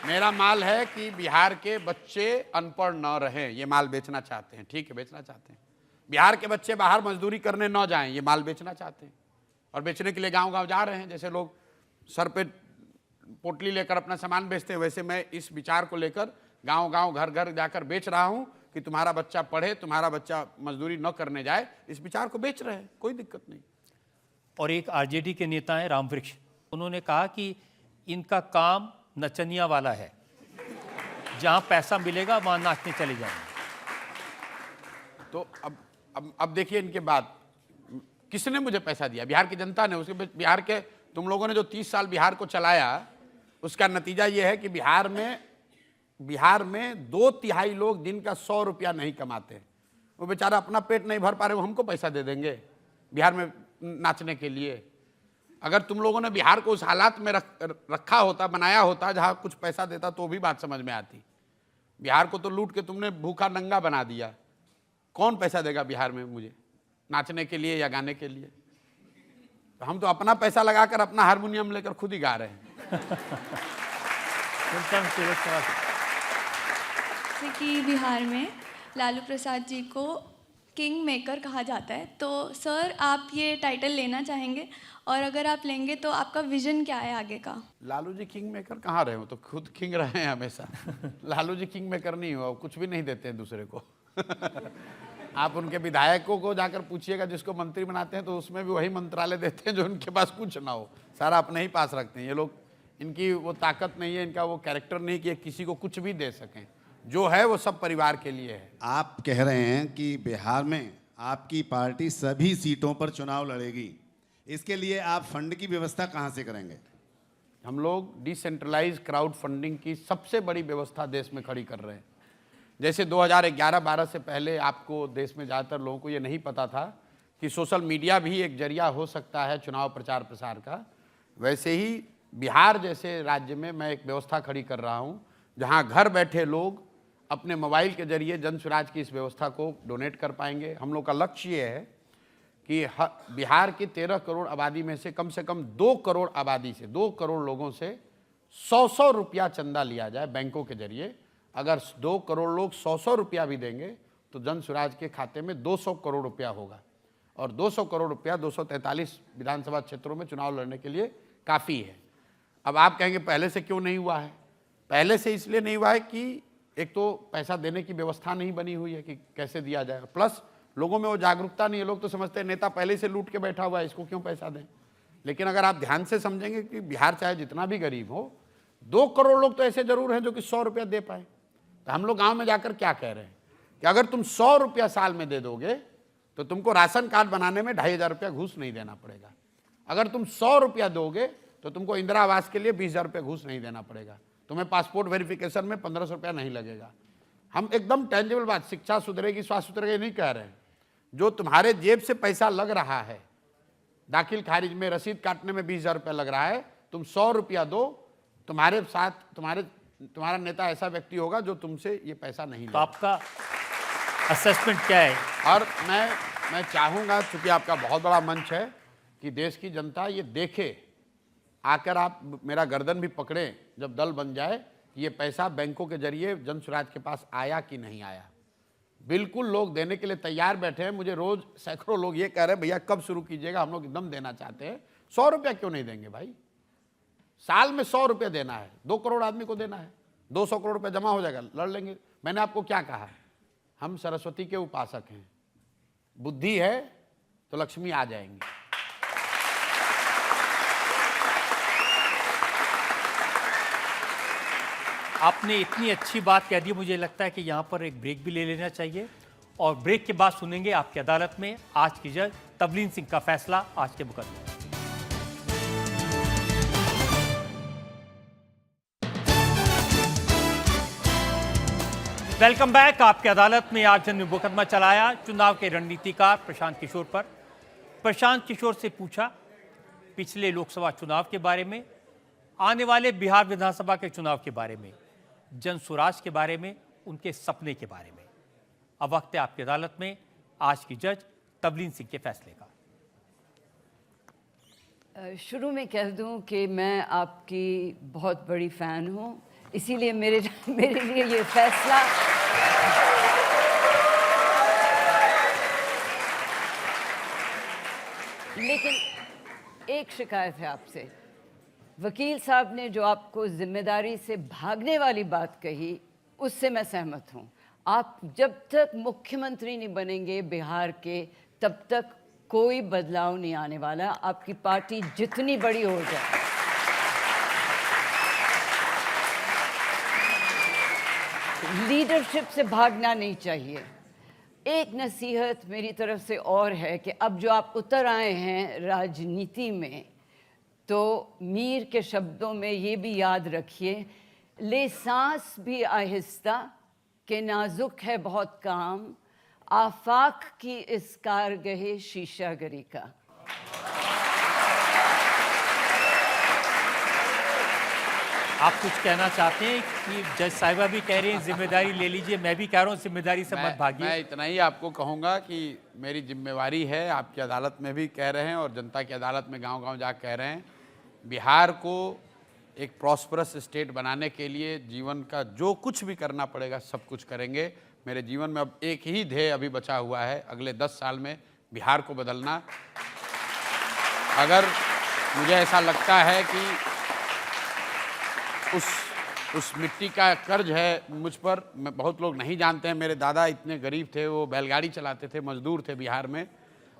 मेरा माल है कि बिहार के बच्चे अनपढ़ न रहें, ये माल बेचना चाहते हैं। ठीक है, बेचना चाहते हैं। बिहार के बच्चे बाहर मजदूरी करने न जाएं, ये माल बेचना चाहते हैं। और बेचने के लिए गांव-गांव जा रहे हैं। जैसे लोग सर पे पोटली लेकर अपना सामान बेचते हैं, वैसे मैं इस विचार को लेकर गांव-गांव, घर-घर जाकर बेच रहा हूं कि तुम्हारा बच्चा पढ़े, तुम्हारा बच्चा मजदूरी न करने जाए। इस विचार को बेच रहे हैं, कोई दिक्कत नहीं। और एक आरजेडी के नेता हैं रामवृक्ष, उन्होंने कहा कि इनका काम नचनिया वाला है, जहां पैसा मिलेगा वहां नाचने चले जाएंगे। तो अब देखिए इनके बाद किसने मुझे पैसा दिया? बिहार की जनता ने। उसके बिहार के तुम लोगों ने जो 30 साल बिहार को चलाया, उसका नतीजा ये है कि बिहार में 2/3 लोग दिन का 100 रुपया नहीं कमाते। वो बेचारा अपना पेट नहीं भर पा रहे, वो हमको पैसा दे देंगे बिहार में नाचने के लिए। अगर तुम लोगों ने बिहार को उस हालात में रखा होता, बनाया होता, जहां कुछ पैसा देता, तो भी बात समझ में आती। बिहार को तो लूट के तुमने भूखा नंगा बना दिया। कौन पैसा देगा बिहार में मुझे नाचने के लिए या गाने के लिए? तो हम तो अपना पैसा लगाकर अपना हारमोनियम लेकर खुद ही गा रहे हैं। जैसे कि बिहार में लालू प्रसाद जी को किंग मेकर कहा जाता है, तो सर आप ये टाइटल लेना चाहेंगे? और अगर आप लेंगे तो आपका विजन क्या है आगे का? लालू जी किंग मेकर कहाँ रहे हो? तो खुद किंग रहे हैं हमेशा। लालू जी किंग मेकर नहीं हुआ, कुछ भी नहीं देते हैं दूसरे को। आप उनके विधायकों को जाकर पूछिएगा, जिसको मंत्री बनाते हैं, तो उसमें भी वही मंत्रालय देते हैं जो उनके पास कुछ ना हो, सारा अपने ही पास रखते हैं। ये लोग, इनकी वो ताकत नहीं है, इनका वो कैरेक्टर नहीं कि किसी को कुछ भी दे सकें। जो है वो सब परिवार के लिए है। आप कह रहे हैं कि बिहार में आपकी पार्टी सभी सीटों पर चुनाव लड़ेगी, इसके लिए आप फंड की व्यवस्था कहां से करेंगे? हम लोग डिसेंट्रलाइज क्राउड फंडिंग की सबसे बड़ी व्यवस्था देश में खड़ी कर रहे हैं। जैसे 2011-12 से पहले आपको देश में ज़्यादातर लोगों को ये नहीं पता था कि सोशल मीडिया भी एक जरिया हो सकता है चुनाव प्रचार प्रसार का, वैसे ही बिहार जैसे राज्य में मैं एक व्यवस्था खड़ी कर रहा हूँ, जहाँ घर बैठे लोग अपने मोबाइल के जरिए जन स्वराज की इस व्यवस्था को डोनेट कर पाएंगे। हम लोग का लक्ष्य ये है कि बिहार की 13 करोड़ आबादी में से कम 2 करोड़ आबादी से, 2 करोड़ लोगों से 100-100 रुपया चंदा लिया जाए बैंकों के जरिए। अगर 2 करोड़ लोग 100-100 रुपया भी देंगे तो जन स्वराज के खाते में 200 करोड़ रुपया होगा। और 200 करोड़ रुपया 243 विधानसभा क्षेत्रों में चुनाव लड़ने के लिए काफ़ी है। अब आप कहेंगे पहले से क्यों नहीं हुआ है? पहले से इसलिए नहीं हुआ है कि एक तो पैसा देने की व्यवस्था नहीं बनी हुई है कि कैसे दिया जाए, प्लस लोगों में वो जागरूकता नहीं है। लोग तो समझते हैं नेता पहले से लूट के बैठा हुआ है, इसको क्यों पैसा दें। लेकिन अगर आप ध्यान से समझेंगे कि बिहार चाहे जितना भी गरीब हो, 2 करोड़ लोग तो ऐसे जरूर हैं जो कि 100 रुपया दे पाए। तो हम लोग गांव में जाकर क्या कह रहे हैं कि अगर तुम 100 रुपया साल में दे दोगे तो तुमको राशन कार्ड बनाने में 2500 रुपया घूस नहीं देना पड़ेगा। अगर तुम 100 रुपया दोगे तो तुमको इंदिरा आवास के लिए 20,000 रुपया घूस नहीं देना पड़ेगा। तुम्हें पासपोर्ट वेरिफिकेशन में 1500 रुपया नहीं लगेगा। हम एकदम टेंजिबल बात, शिक्षा सुधरेगी, स्वास्थ्य सुधरेगी नहीं कह रहे हैं। जो तुम्हारे जेब से पैसा लग रहा है, दाखिल खारिज में रसीद काटने में 20,000 रुपया लग रहा है, तुम 100 रुपया दो, तुम्हारे साथ तुम्हारा नेता ऐसा व्यक्ति होगा जो तुमसे ये पैसा नहीं तो आपका असेसमेंट क्या है? और मैं चाहूँगा, चूंकि आपका बहुत बड़ा मंच है, कि देश की जनता ये देखे, आकर आप मेरा गर्दन भी पकड़ें जब दल बन जाए, ये पैसा बैंकों के जरिए जन स्वराज के पास आया कि नहीं आया। बिल्कुल लोग देने के लिए तैयार बैठे हैं। मुझे रोज सैकड़ों लोग ये कह रहे हैं भैया कब शुरू कीजिएगा, हम लोग एकदम देना चाहते हैं। 100 रुपया क्यों नहीं देंगे भाई? साल में 100 रुपये देना है, 2 करोड़ आदमी को देना है, 200 करोड़ रुपया जमा हो जाएगा, लड़ लेंगे। मैंने आपको क्या कहा, हम सरस्वती के उपासक हैं, बुद्धि है तो लक्ष्मी आ जाएंगी। आपने इतनी अच्छी बात कह दी, मुझे लगता है कि यहाँ पर एक ब्रेक भी ले लेना चाहिए, और ब्रेक के बाद सुनेंगे आपकी अदालत में आज की जज तवलीन सिंह का फैसला आज के मुकदमे में। Welcome back. आपकी अदालत में आज जज ने मुकदमा चलाया चुनाव के रणनीतिकार प्रशांत किशोर पर। प्रशांत किशोर से पूछा पिछले लोकसभा चुनाव के बारे में, आने वाले बिहार विधानसभा के चुनाव के बारे में, जन स्वराज के बारे में, उनके सपने के बारे में। अब वक्त है आपकी अदालत में आज की जज तवलीन सिंह के फैसले का। शुरू में कह दूं कि मैं आपकी बहुत बड़ी फ़ैन हूं, इसीलिए मेरे लिए ये फैसला लेकिन एक शिकायत है आपसे। वकील साहब ने जो आपको जिम्मेदारी से भागने वाली बात कही, उससे मैं सहमत हूं। आप जब तक मुख्यमंत्री नहीं बनेंगे बिहार के, तब तक कोई बदलाव नहीं आने वाला, आपकी पार्टी जितनी बड़ी हो जाए। लीडरशिप से भागना नहीं चाहिए। एक नसीहत मेरी तरफ से और है कि अब जो आप उतर आए हैं राजनीति में, तो मीर के शब्दों में ये भी याद रखिए, ले सांस भी आहिस्ता के नाजुक है बहुत काम, आफाक की इस कारगहे शीशागरी का। आप कुछ कहना चाहते हैं कि जज साहिबा भी कह रहे हैं जिम्मेदारी ले लीजिए, मैं भी कह रहा हूँ जिम्मेदारी से मत भागिए। मैं इतना ही आपको कहूँगा कि मेरी जिम्मेवारी है, आपकी अदालत में भी कह रहे हैं और जनता की अदालत में गांव-गांव जा कह रहे हैं, बिहार को एक प्रॉस्परस स्टेट बनाने के लिए जीवन का जो कुछ भी करना पड़ेगा सब कुछ करेंगे। मेरे जीवन में अब एक ही ध्येय अभी बचा हुआ है, अगले 10 साल में बिहार को बदलना। अगर मुझे ऐसा लगता है कि उस मिट्टी का कर्ज है मुझ पर, मैं बहुत लोग नहीं जानते हैं, मेरे दादा इतने गरीब थे, वो बैलगाड़ी चलाते थे, मजदूर थे बिहार में,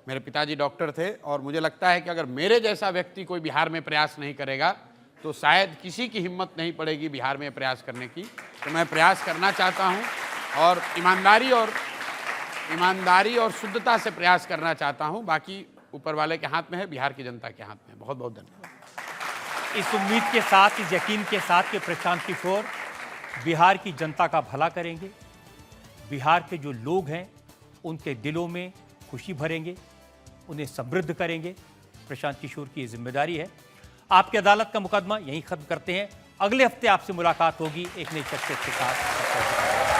मेरे पिताजी डॉक्टर थे, और मुझे लगता है कि अगर मेरे जैसा व्यक्ति कोई बिहार में प्रयास नहीं करेगा तो शायद किसी की हिम्मत नहीं पड़ेगी बिहार में प्रयास करने की। तो मैं प्रयास करना चाहता हूं और ईमानदारी और शुद्धता से प्रयास करना चाहता हूं। बाकी ऊपर वाले के हाथ में है, बिहार की जनता के हाथ में है। बहुत बहुत धन्यवाद। इस उम्मीद के साथ, इस यकीन के साथ कि प्रशांत किशोर बिहार की जनता का भला करेंगे, बिहार के जो लोग हैं उनके दिलों में खुशी भरेंगे, उन्हें समृद्ध करेंगे, प्रशांत किशोर की ये जिम्मेदारी है। आपकी अदालत का मुकदमा यहीं खत्म करते हैं। अगले हफ्ते आपसे मुलाकात होगी एक नई शख्सियत के साथ।